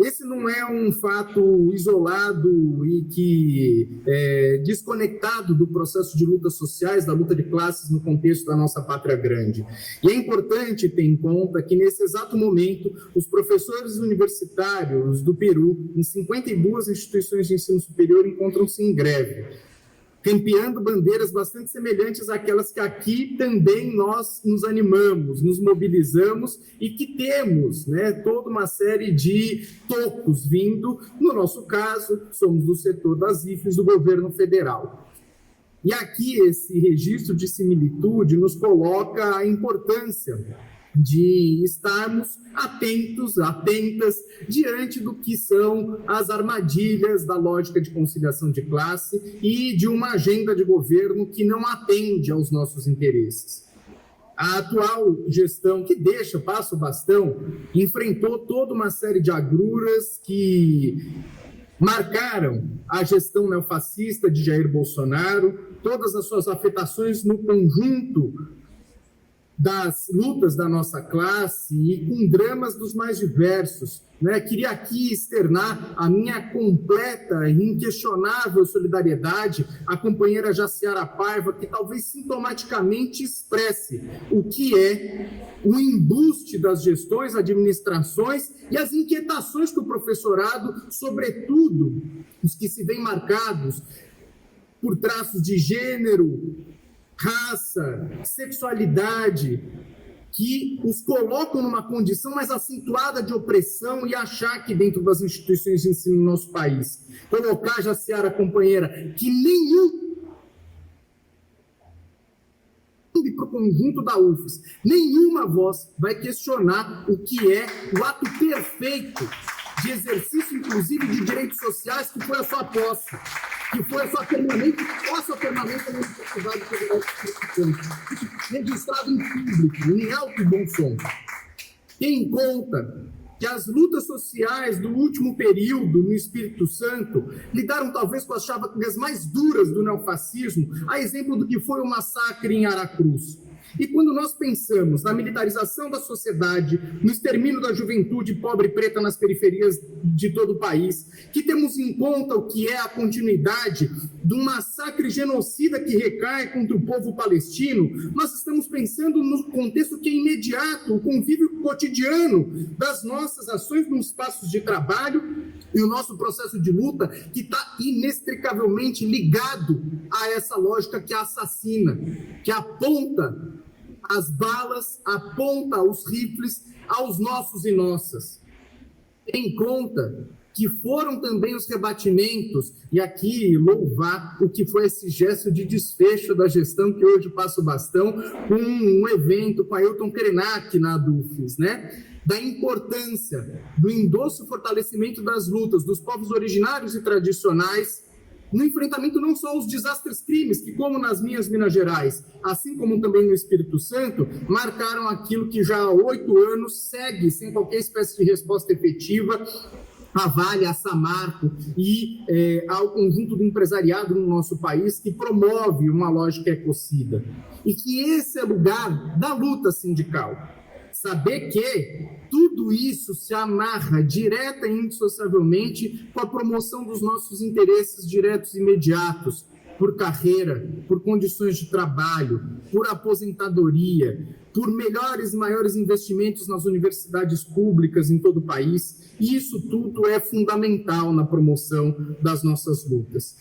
esse não é um fato isolado e que é desconectado do processo de lutas sociais, da luta de classes no contexto da nossa pátria grande. E é importante ter em conta que, nesse exato momento, os professores universitários do Peru, em 52 instituições de ensino superior, encontram-se em greve, campeando bandeiras bastante semelhantes àquelas que aqui também nós nos animamos, nos mobilizamos e que temos, né, toda uma série de tocos vindo, no nosso caso, somos do setor das IFES do governo federal. E aqui esse registro de similitude nos coloca a importância de estarmos atentas diante do que são as armadilhas da lógica de conciliação de classe e de uma agenda de governo que não atende aos nossos interesses. A atual gestão, que passa o bastão, enfrentou toda uma série de agruras que marcaram a gestão neofascista de Jair Bolsonaro, todas as suas afetações no conjunto das lutas da nossa classe e com dramas dos mais diversos, né? Queria aqui externar a minha completa e inquestionável solidariedade à companheira Jaciara Paiva, que talvez sintomaticamente expresse o que é o embuste das gestões, administrações e as inquietações que o professorado, sobretudo os que se veem marcados por traços de gênero, raça, sexualidade, que os colocam numa condição mais acentuada de opressão e achar que dentro das instituições de ensino no nosso país, colocar, Jaciara, companheira, que para o conjunto da UFES, nenhuma voz vai questionar o que é o ato perfeito de exercício, inclusive, de direitos sociais, que foi a sua posse, que foi a sua permanente na Universidade Federal de registrado em público, em alto e bom som. Tem em conta que as lutas sociais do último período no Espírito Santo lidaram talvez com as chagas mais duras do neofascismo, a exemplo do que foi o massacre em Aracruz. E quando nós pensamos na militarização da sociedade, no extermínio da juventude pobre e preta nas periferias de todo o país, que temos em conta o que é a continuidade de um massacre genocida que recai contra o povo palestino, nós estamos pensando no contexto que é imediato, o convívio cotidiano das nossas ações nos espaços de trabalho e o nosso processo de luta, que está inextricavelmente ligado a essa lógica que assassina, que aponta as balas, aponta os rifles aos nossos e nossas. Tem em conta que foram também os rebatimentos, e aqui louvar o que foi esse gesto de desfecho da gestão, que hoje passa o bastão, com um evento com a Ailton Krenak na ADUFES, né? Da importância do endosso e fortalecimento das lutas dos povos originários e tradicionais, no enfrentamento não só aos desastres crimes, que como nas minhas Minas Gerais, assim como também no Espírito Santo, marcaram aquilo que já há 8 anos segue sem qualquer espécie de resposta efetiva, a Vale, a Samarco e ao conjunto do empresariado no nosso país, que promove uma lógica ecocida. E que esse é o lugar da luta sindical. Saber que tudo isso se amarra direta e indissociavelmente com a promoção dos nossos interesses diretos e imediatos, por carreira, por condições de trabalho, por aposentadoria, por melhores e maiores investimentos nas universidades públicas em todo o país. E isso tudo é fundamental na promoção das nossas lutas.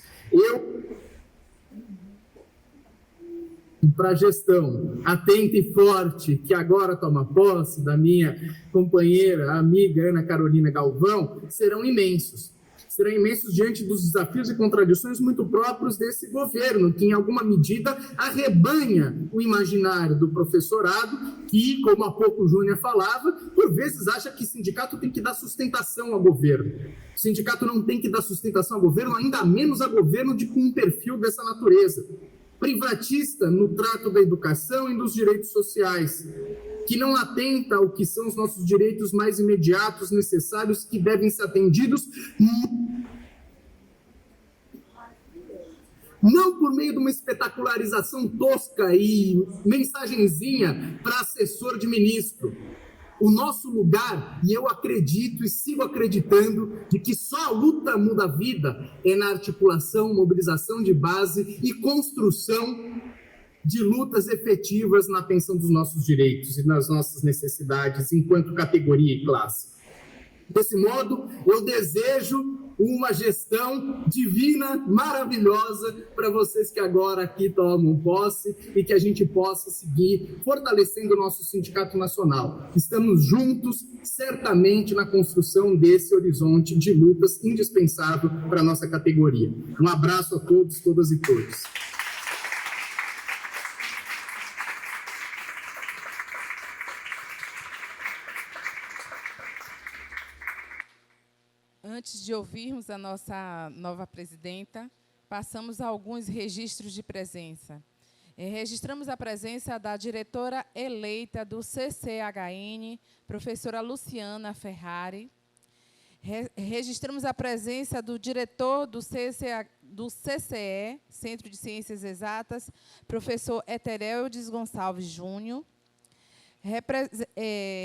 Para a gestão atenta e forte, que agora toma posse, da minha companheira, amiga Ana Carolina Galvão, serão imensos. Serão imensos diante dos desafios e contradições muito próprios desse governo, que em alguma medida arrebanha o imaginário do professorado, que, como há pouco o Júnior falava, por vezes acha que sindicato tem que dar sustentação ao governo. O sindicato não tem que dar sustentação ao governo, ainda menos a governo com um perfil dessa natureza. Privatista no trato da educação e dos direitos sociais, que não atenta ao que são os nossos direitos mais imediatos, necessários, que devem ser atendidos, não por meio de uma espetacularização tosca e mensagenzinha para assessor de ministro, o nosso lugar, e eu acredito e sigo acreditando, de que só a luta muda a vida, é na articulação, mobilização de base e construção de lutas efetivas na atenção dos nossos direitos e nas nossas necessidades enquanto categoria e classe. Desse modo, eu desejo uma gestão divina, maravilhosa, para vocês que agora aqui tomam posse e que a gente possa seguir fortalecendo o nosso Sindicato Nacional. Estamos juntos, certamente, na construção desse horizonte de lutas indispensável para a nossa categoria. Um abraço a todos, todas e todos. Antes de ouvirmos a nossa nova presidenta, passamos a alguns registros de presença. Registramos a presença da diretora eleita do CCHN, professora Luciana Ferrari. Registramos a presença do diretor do CCE, Centro de Ciências Exatas, professor Etereldes Gonçalves Júnior.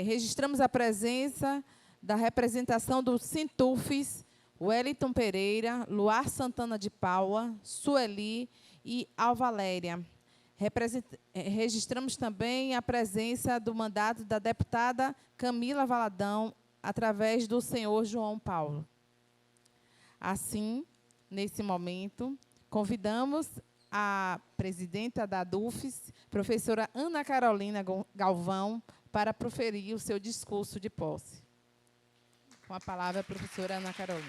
Registramos a presença da representação do Sintufes, Wellington Pereira, Luar Santana de Paula, Sueli e Alvaléria. Registramos também a presença do mandato da deputada Camila Valadão, através do senhor João Paulo. Assim, nesse momento, convidamos a presidenta da DUFES, professora Ana Carolina Galvão, para proferir o seu discurso de posse. Com a palavra, a professora Ana Carolina.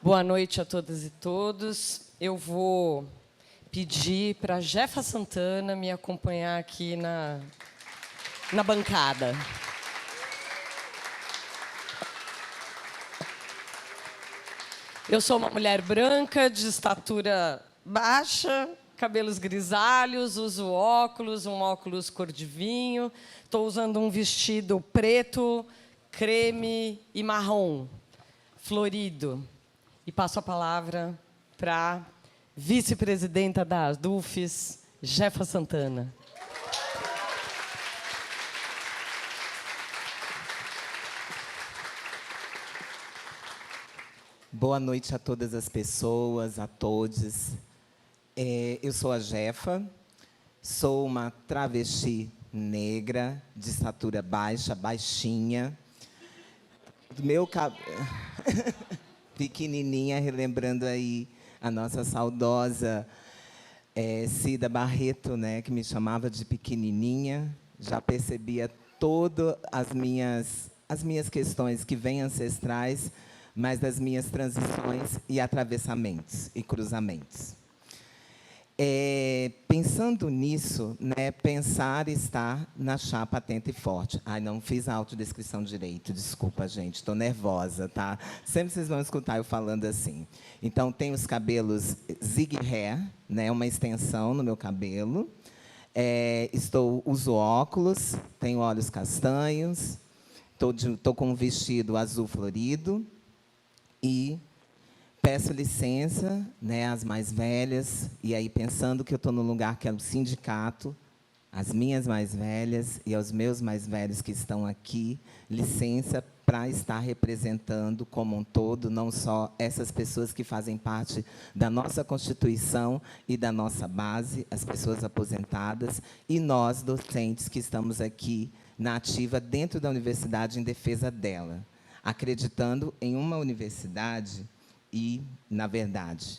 Boa noite a todas e todos. Eu vou pedir para a Jefa Santana me acompanhar aqui na bancada. Eu sou uma mulher branca, de estatura baixa, cabelos grisalhos, uso óculos, um óculos cor de vinho. Estou usando um vestido preto, creme e marrom, florido. E passo a palavra para a vice-presidenta da DUFES, Jefa Santana. Boa noite a todas as pessoas, a todos. Eu sou a Jefa, sou uma travesti negra, de estatura baixa, baixinha. Meu cabelo... pequenininha, relembrando aí a nossa saudosa Cida Barreto, né, que me chamava de pequenininha. Já percebia todas as minhas questões que vêm ancestrais, mas das minhas transições e atravessamentos e cruzamentos. Pensando nisso, né, pensar estar na chapa atenta e forte. Ai, não fiz a autodescrição direito, desculpa, gente, estou nervosa, tá? Sempre vocês vão escutar eu falando assim. Então, tenho os cabelos zig hair, né, uma extensão no meu cabelo. Uso óculos, tenho olhos castanhos, estou com um vestido azul florido e peço licença, né, às mais velhas, e aí pensando que eu estou no lugar que é o sindicato, às minhas mais velhas e aos meus mais velhos que estão aqui, licença para estar representando como um todo, não só essas pessoas que fazem parte da nossa Constituição e da nossa base, as pessoas aposentadas, e nós, docentes, que estamos aqui na ativa dentro da universidade em defesa dela, acreditando em uma universidade e, na verdade,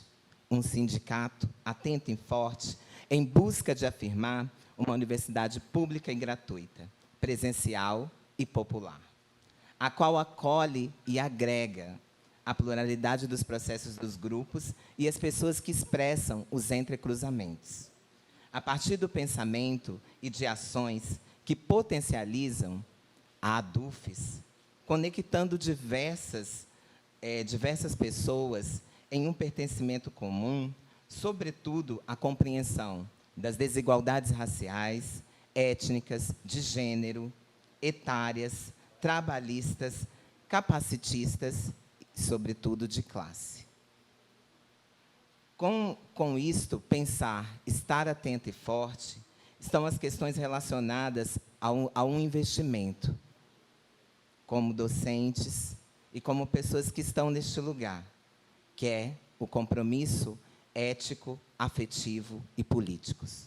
um sindicato atento e forte em busca de afirmar uma universidade pública e gratuita, presencial e popular, a qual acolhe e agrega a pluralidade dos processos dos grupos e as pessoas que expressam os entrecruzamentos, a partir do pensamento e de ações que potencializam a DUFES, conectando diversas pessoas em um pertencimento comum, sobretudo a compreensão das desigualdades raciais, étnicas, de gênero, etárias, trabalhistas, capacitistas e, sobretudo, de classe. Com isto, pensar, estar atento e forte, estão as questões relacionadas a um investimento, como docentes e como pessoas que estão neste lugar, que é o compromisso ético, afetivo e políticos.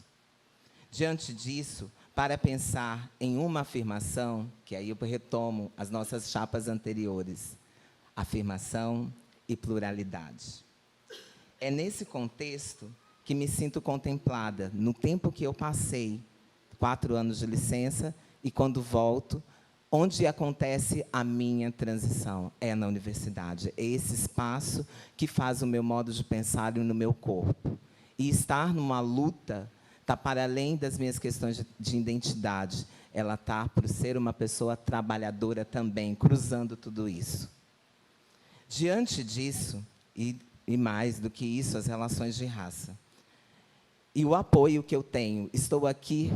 Diante disso, para pensar em uma afirmação, que aí eu retomo as nossas chapas anteriores, afirmação e pluralidade. É nesse contexto que me sinto contemplada, no tempo que eu passei, 4 anos de licença, e quando volto, onde acontece a minha transição? É na universidade. É esse espaço que faz o meu modo de pensar no meu corpo. E estar numa luta está para além das minhas questões de identidade. Ela está por ser uma pessoa trabalhadora também, cruzando tudo isso. Diante disso, e mais do que isso, as relações de raça. E o apoio que eu tenho, estou aqui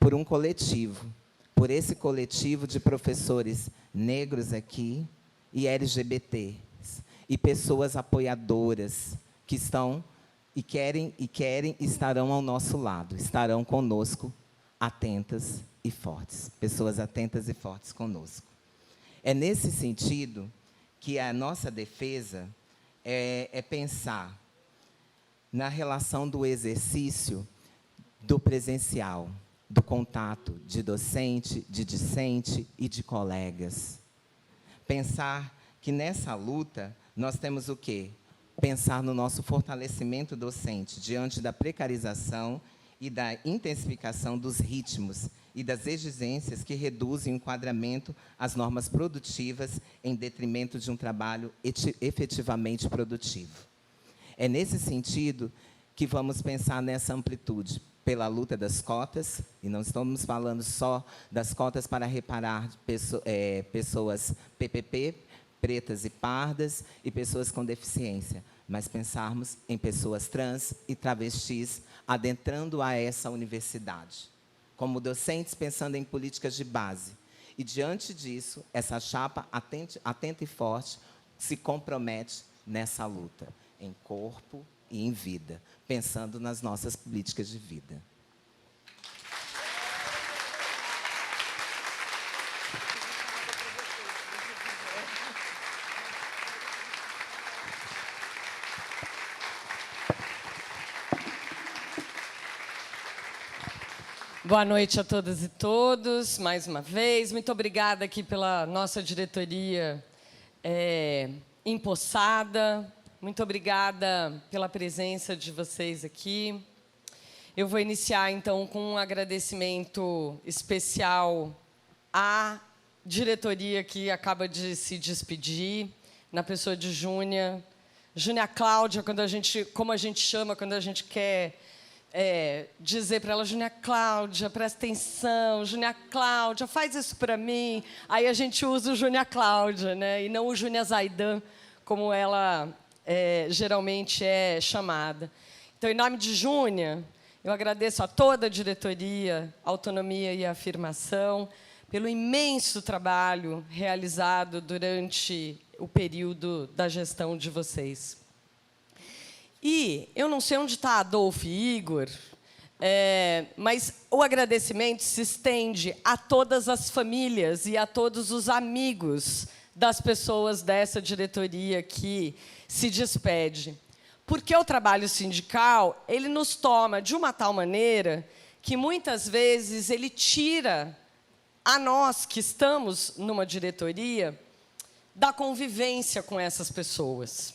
por um coletivo, por esse coletivo de professores negros aqui e LGBTs, e pessoas apoiadoras que estão e querem estarão ao nosso lado, estarão conosco, atentas e fortes, pessoas atentas e fortes conosco. É nesse sentido que a nossa defesa é pensar na relação do exercício do presencial, do contato de docente, de discente e de colegas. Pensar que nessa luta nós temos o quê? Pensar no nosso fortalecimento docente diante da precarização e da intensificação dos ritmos e das exigências que reduzem o enquadramento às normas produtivas em detrimento de um trabalho efetivamente produtivo. É nesse sentido que vamos pensar nessa amplitude, pela luta das cotas, e não estamos falando só das cotas para reparar pessoas PPP, pretas e pardas, e pessoas com deficiência, mas pensarmos em pessoas trans e travestis adentrando a essa universidade, como docentes pensando em políticas de base. E, diante disso, essa chapa atenta e forte se compromete nessa luta, em corpo e em vida, pensando nas nossas políticas de vida. Boa noite a todas e todos, mais uma vez. Muito obrigada aqui pela nossa diretoria empossada. Muito obrigada pela presença de vocês aqui. Eu vou iniciar, então, com um agradecimento especial à diretoria que acaba de se despedir, na pessoa de Júnia. Júnia Cláudia, como a gente chama quando a gente quer dizer para ela, Júnia Cláudia, presta atenção, Júnia Cláudia, faz isso para mim. Aí a gente usa o Júnia Cláudia, né? E não o Júnia Zaidan, como ela geralmente é chamada. Então, em nome de Júnia, eu agradeço a toda a diretoria, Autonomia e Afirmação, pelo imenso trabalho realizado durante o período da gestão de vocês. E eu não sei onde está Adolfo e Igor, mas o agradecimento se estende a todas as famílias e a todos os amigos das pessoas dessa diretoria que se despede. Porque o trabalho sindical, ele nos toma de uma tal maneira que, muitas vezes, ele tira a nós, que estamos numa diretoria, da convivência com essas pessoas.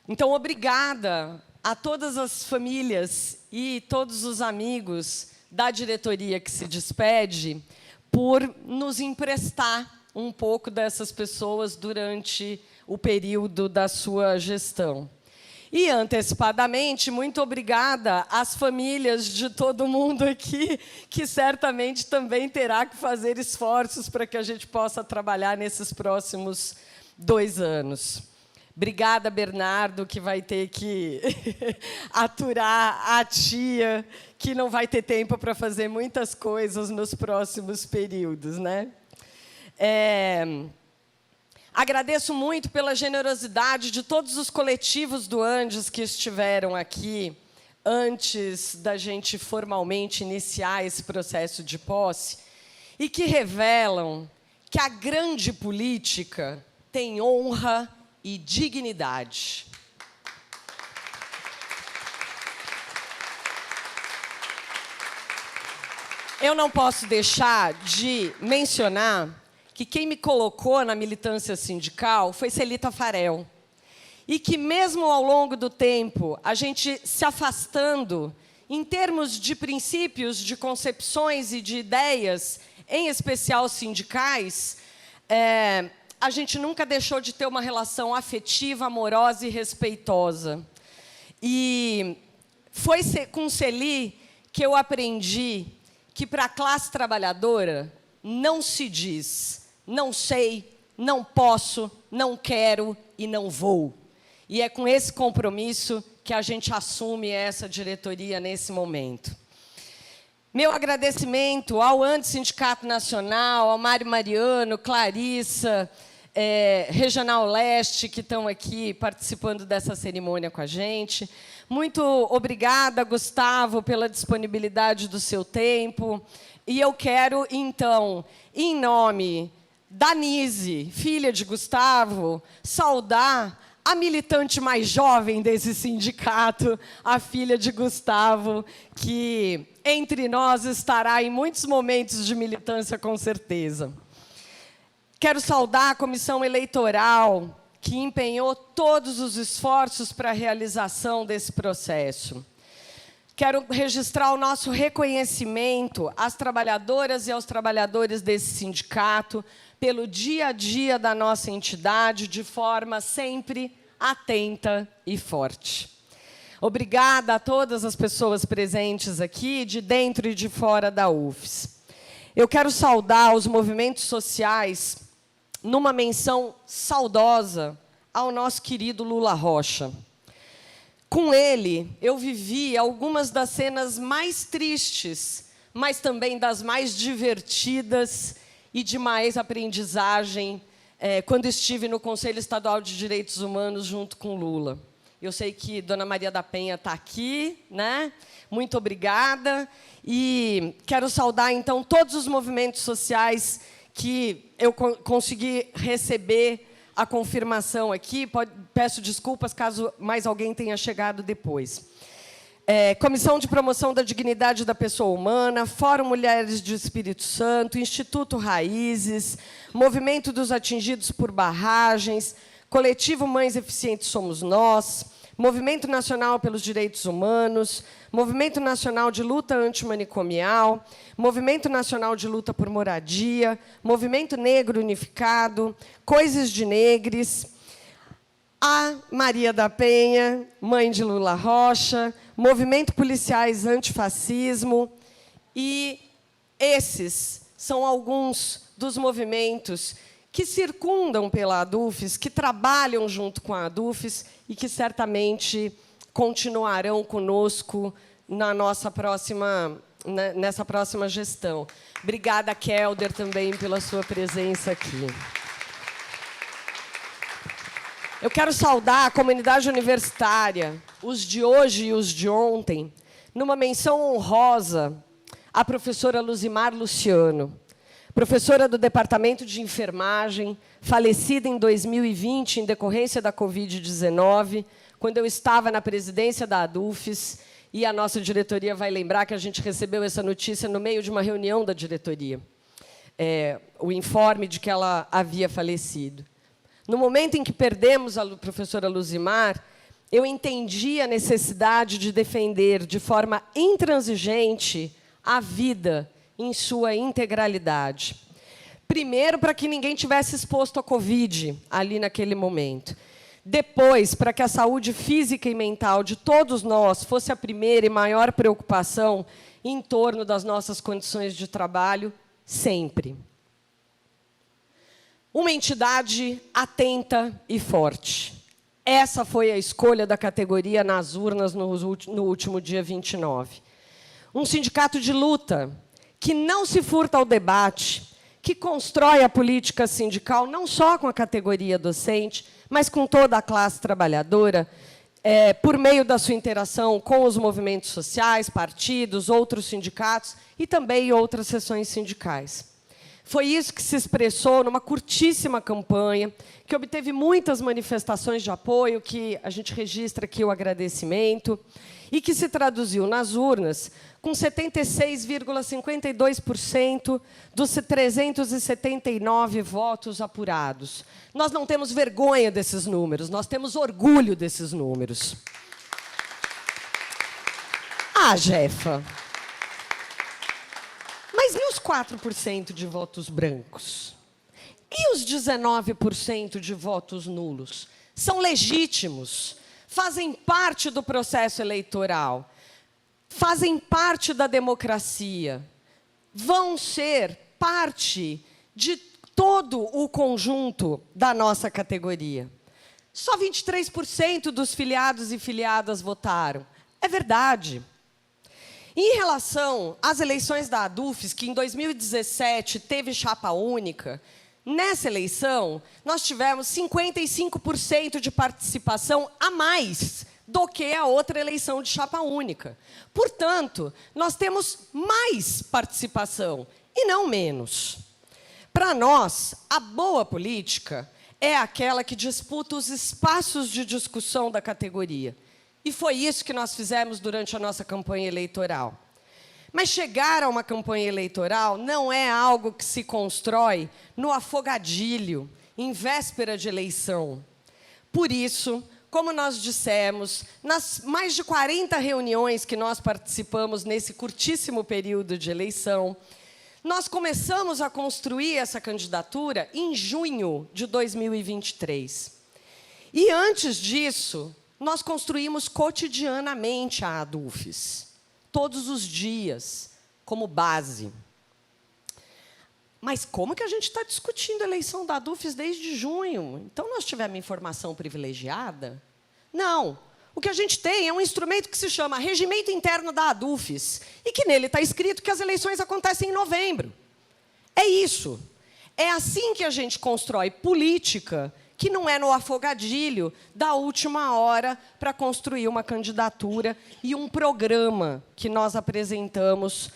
Então, obrigada a todas as famílias e todos os amigos da diretoria que se despede por nos emprestar um pouco dessas pessoas durante o período da sua gestão. E, antecipadamente, muito obrigada às famílias de todo mundo aqui, que certamente também terá que fazer esforços para que a gente possa trabalhar nesses próximos 2 anos. Obrigada, Bernardo, que vai ter que aturar a tia, que não vai ter tempo para fazer muitas coisas nos próximos períodos, né? Agradeço muito pela generosidade de todos os coletivos do Andes que estiveram aqui antes da gente formalmente iniciar esse processo de posse e que revelam que a grande política tem honra e dignidade. Eu não posso deixar de mencionar que quem me colocou na militância sindical foi Celita Farel. E que, mesmo ao longo do tempo, a gente se afastando, em termos de princípios, de concepções e de ideias, em especial sindicais, a gente nunca deixou de ter uma relação afetiva, amorosa e respeitosa. E foi com Celi que eu aprendi que, para a classe trabalhadora, não se diz não sei, não posso, não quero e não vou. E é com esse compromisso que a gente assume essa diretoria nesse momento. Meu agradecimento ao Andes Sindicato Nacional, ao Mário Mariano, Clarissa, Regional Leste, que estão aqui participando dessa cerimônia com a gente. Muito obrigada, Gustavo, pela disponibilidade do seu tempo. E eu quero, então, em nome da Nise, filha de Gustavo, saudar a militante mais jovem desse sindicato, a filha de Gustavo, que entre nós estará em muitos momentos de militância, com certeza. Quero saudar a comissão eleitoral, que empenhou todos os esforços para a realização desse processo. Quero registrar o nosso reconhecimento às trabalhadoras e aos trabalhadores desse sindicato pelo dia a dia da nossa entidade, de forma sempre atenta e forte. Obrigada a todas as pessoas presentes aqui, de dentro e de fora da UFES. Eu quero saudar os movimentos sociais numa menção saudosa ao nosso querido Lula Rocha. Com ele, eu vivi algumas das cenas mais tristes, mas também das mais divertidas e de mais aprendizagem, quando estive no Conselho Estadual de Direitos Humanos junto com Lula. Eu sei que Dona Maria da Penha está aqui, né? Muito obrigada. E quero saudar, então, todos os movimentos sociais que eu consegui receber a confirmação aqui. Peço desculpas caso mais alguém tenha chegado depois. Comissão de Promoção da Dignidade da Pessoa Humana, Fórum Mulheres do Espírito Santo, Instituto Raízes, Movimento dos Atingidos por Barragens, Coletivo Mães Eficientes Somos Nós, Movimento Nacional pelos Direitos Humanos, Movimento Nacional de Luta Antimanicomial, Movimento Nacional de Luta por Moradia, Movimento Negro Unificado, Coisas de Negres, a Maria da Penha, mãe de Lula Rocha, Movimento Policiais Antifascismo, e esses são alguns dos movimentos que circundam pela ADUFES, que trabalham junto com a ADUFES e que certamente continuarão conosco nessa próxima gestão. Obrigada, Kelder, também pela sua presença aqui. Eu quero saudar a comunidade universitária, os de hoje e os de ontem, numa menção honrosa à professora Luzimar Luciano, professora do Departamento de Enfermagem, falecida em 2020 em decorrência da Covid-19, quando eu estava na presidência da ADUFES, e a nossa diretoria vai lembrar que a gente recebeu essa notícia no meio de uma reunião da diretoria, o informe de que ela havia falecido. No momento em que perdemos a professora Luzimar, eu entendi a necessidade de defender de forma intransigente a vida em sua integralidade. Primeiro, para que ninguém tivesse exposto à Covid ali naquele momento. Depois, para que a saúde física e mental de todos nós fosse a primeira e maior preocupação em torno das nossas condições de trabalho, sempre. Uma entidade atenta e forte. Essa foi a escolha da categoria nas urnas no último dia 29. Um sindicato de luta que não se furta ao debate, que constrói a política sindical não só com a categoria docente, mas com toda a classe trabalhadora, por meio da sua interação com os movimentos sociais, partidos, outros sindicatos e também outras seções sindicais. Foi isso que se expressou numa curtíssima campanha, que obteve muitas manifestações de apoio, que a gente registra aqui o agradecimento, e que se traduziu nas urnas com 76,52% dos 379 votos apurados. Nós não temos vergonha desses números, nós temos orgulho desses números. Ah, Jefa, mas e os 4% de votos brancos? E os 19% de votos nulos? São legítimos, fazem parte do processo eleitoral, fazem parte da democracia, vão ser parte de todo o conjunto da nossa categoria. Só 23% dos filiados e filiadas votaram. É verdade. Em relação às eleições da ADUFES, que em 2017 teve chapa única, nessa eleição nós tivemos 55% de participação a mais do que a outra eleição de chapa única. Portanto, nós temos mais participação e não menos. Para nós, a boa política é aquela que disputa os espaços de discussão da categoria. E foi isso que nós fizemos durante a nossa campanha eleitoral. Mas chegar a uma campanha eleitoral não é algo que se constrói no afogadilho, em véspera de eleição. Por isso, como nós dissemos, nas mais de 40 reuniões que nós participamos nesse curtíssimo período de eleição, nós começamos a construir essa candidatura em junho de 2023. E, antes disso, nós construímos cotidianamente a ADUFES, todos os dias, como base. Mas como que a gente está discutindo a eleição da ADUFES desde junho? Então, nós tivemos informação privilegiada? Não. O que a gente tem é um instrumento que se chama Regimento Interno da ADUFES, e que nele está escrito que as eleições acontecem em novembro. É isso. É assim que a gente constrói política, que não é no afogadilho da última hora para construir uma candidatura e um programa que nós apresentamos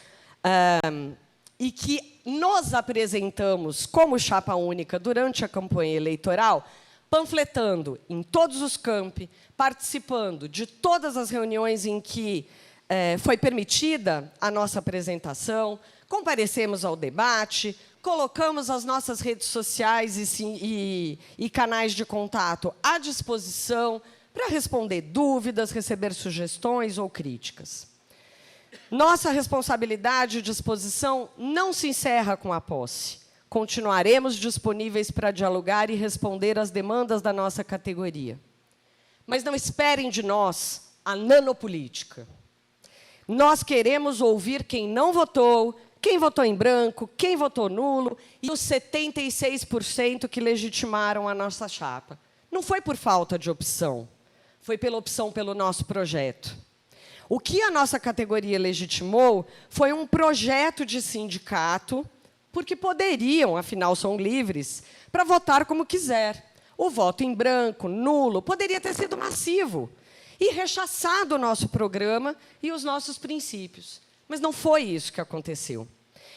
e que nos apresentamos como chapa única durante a campanha eleitoral, panfletando em todos os campi, participando de todas as reuniões em que foi permitida a nossa apresentação, comparecemos ao debate, colocamos as nossas redes sociais e canais de contato à disposição para responder dúvidas, receber sugestões ou críticas. Nossa responsabilidade e disposição não se encerra com a posse. Continuaremos disponíveis para dialogar e responder às demandas da nossa categoria. Mas não esperem de nós a nanopolítica. Nós queremos ouvir quem não votou, quem votou em branco, quem votou nulo e os 76% que legitimaram a nossa chapa. Não foi por falta de opção, foi pela opção pelo nosso projeto. O que a nossa categoria legitimou foi um projeto de sindicato, porque poderiam, afinal são livres, para votar como quiser. O voto em branco, nulo, poderia ter sido massivo e rechaçado o nosso programa e os nossos princípios. Mas não foi isso que aconteceu.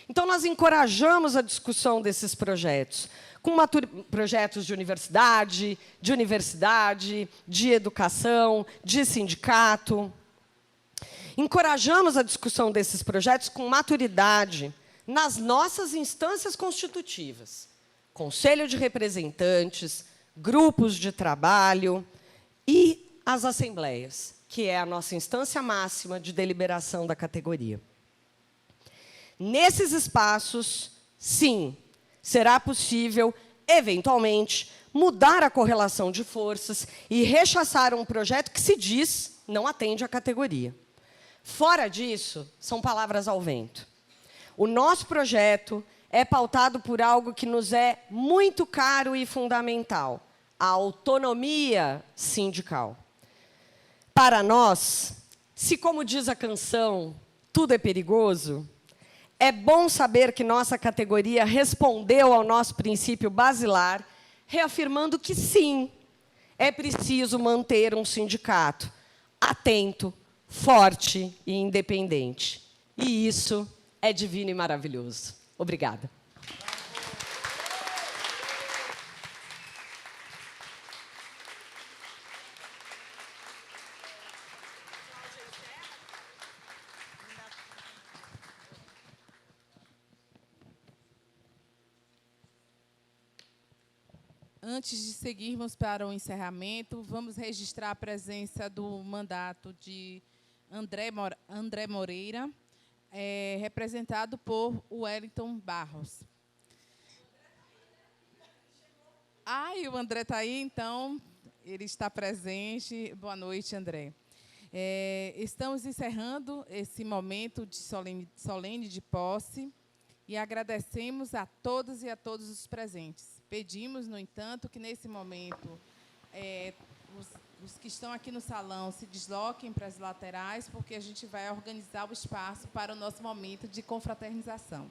Então, nós encorajamos a discussão desses projetos, com projetos de universidade, de educação, de sindicato. Encorajamos a discussão desses projetos com maturidade nas nossas instâncias constitutivas, Conselho de Representantes, grupos de trabalho e as assembleias, que é a nossa instância máxima de deliberação da categoria. Nesses espaços, sim, será possível, eventualmente, mudar a correlação de forças e rechaçar um projeto que se diz não atende à categoria. Fora disso, são palavras ao vento. O nosso projeto é pautado por algo que nos é muito caro e fundamental, a autonomia sindical. Para nós, se, como diz a canção, tudo é perigoso, É bom saber que nossa categoria respondeu ao nosso princípio basilar, reafirmando que, sim, é preciso manter um sindicato atento, forte e independente. E isso é divino e maravilhoso. Obrigada. Antes de seguirmos para o encerramento, vamos registrar a presença do mandato de André Moreira, representado por Wellington Barros. E o André está aí, então, ele está presente. Boa noite, André. Estamos encerrando esse momento de solene de posse e agradecemos a todas e a todos os presentes. Pedimos, no entanto, que nesse momento os que estão aqui no salão se desloquem para as laterais, porque a gente vai organizar o espaço para o nosso momento de confraternização.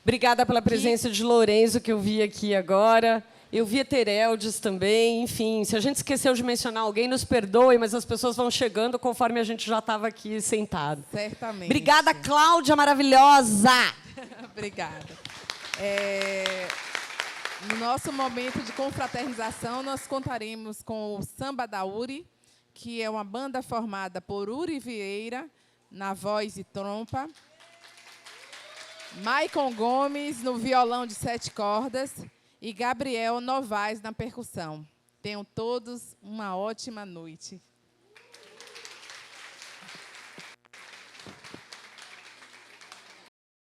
Obrigada pela presença de Lourenço, que eu vi aqui agora. Eu vi a Tereldes também. Enfim, se a gente esqueceu de mencionar alguém, nos perdoe, mas as pessoas vão chegando conforme a gente já estava aqui sentado. Certamente. Obrigada, Cláudia maravilhosa! Obrigada. No nosso momento de confraternização, nós contaremos com o Samba da Uri, que é uma banda formada por Uri Vieira, na voz e trompa, Maicon Gomes, no violão de 7 cordas, e Gabriel Novaes, na percussão. Tenham todos uma ótima noite.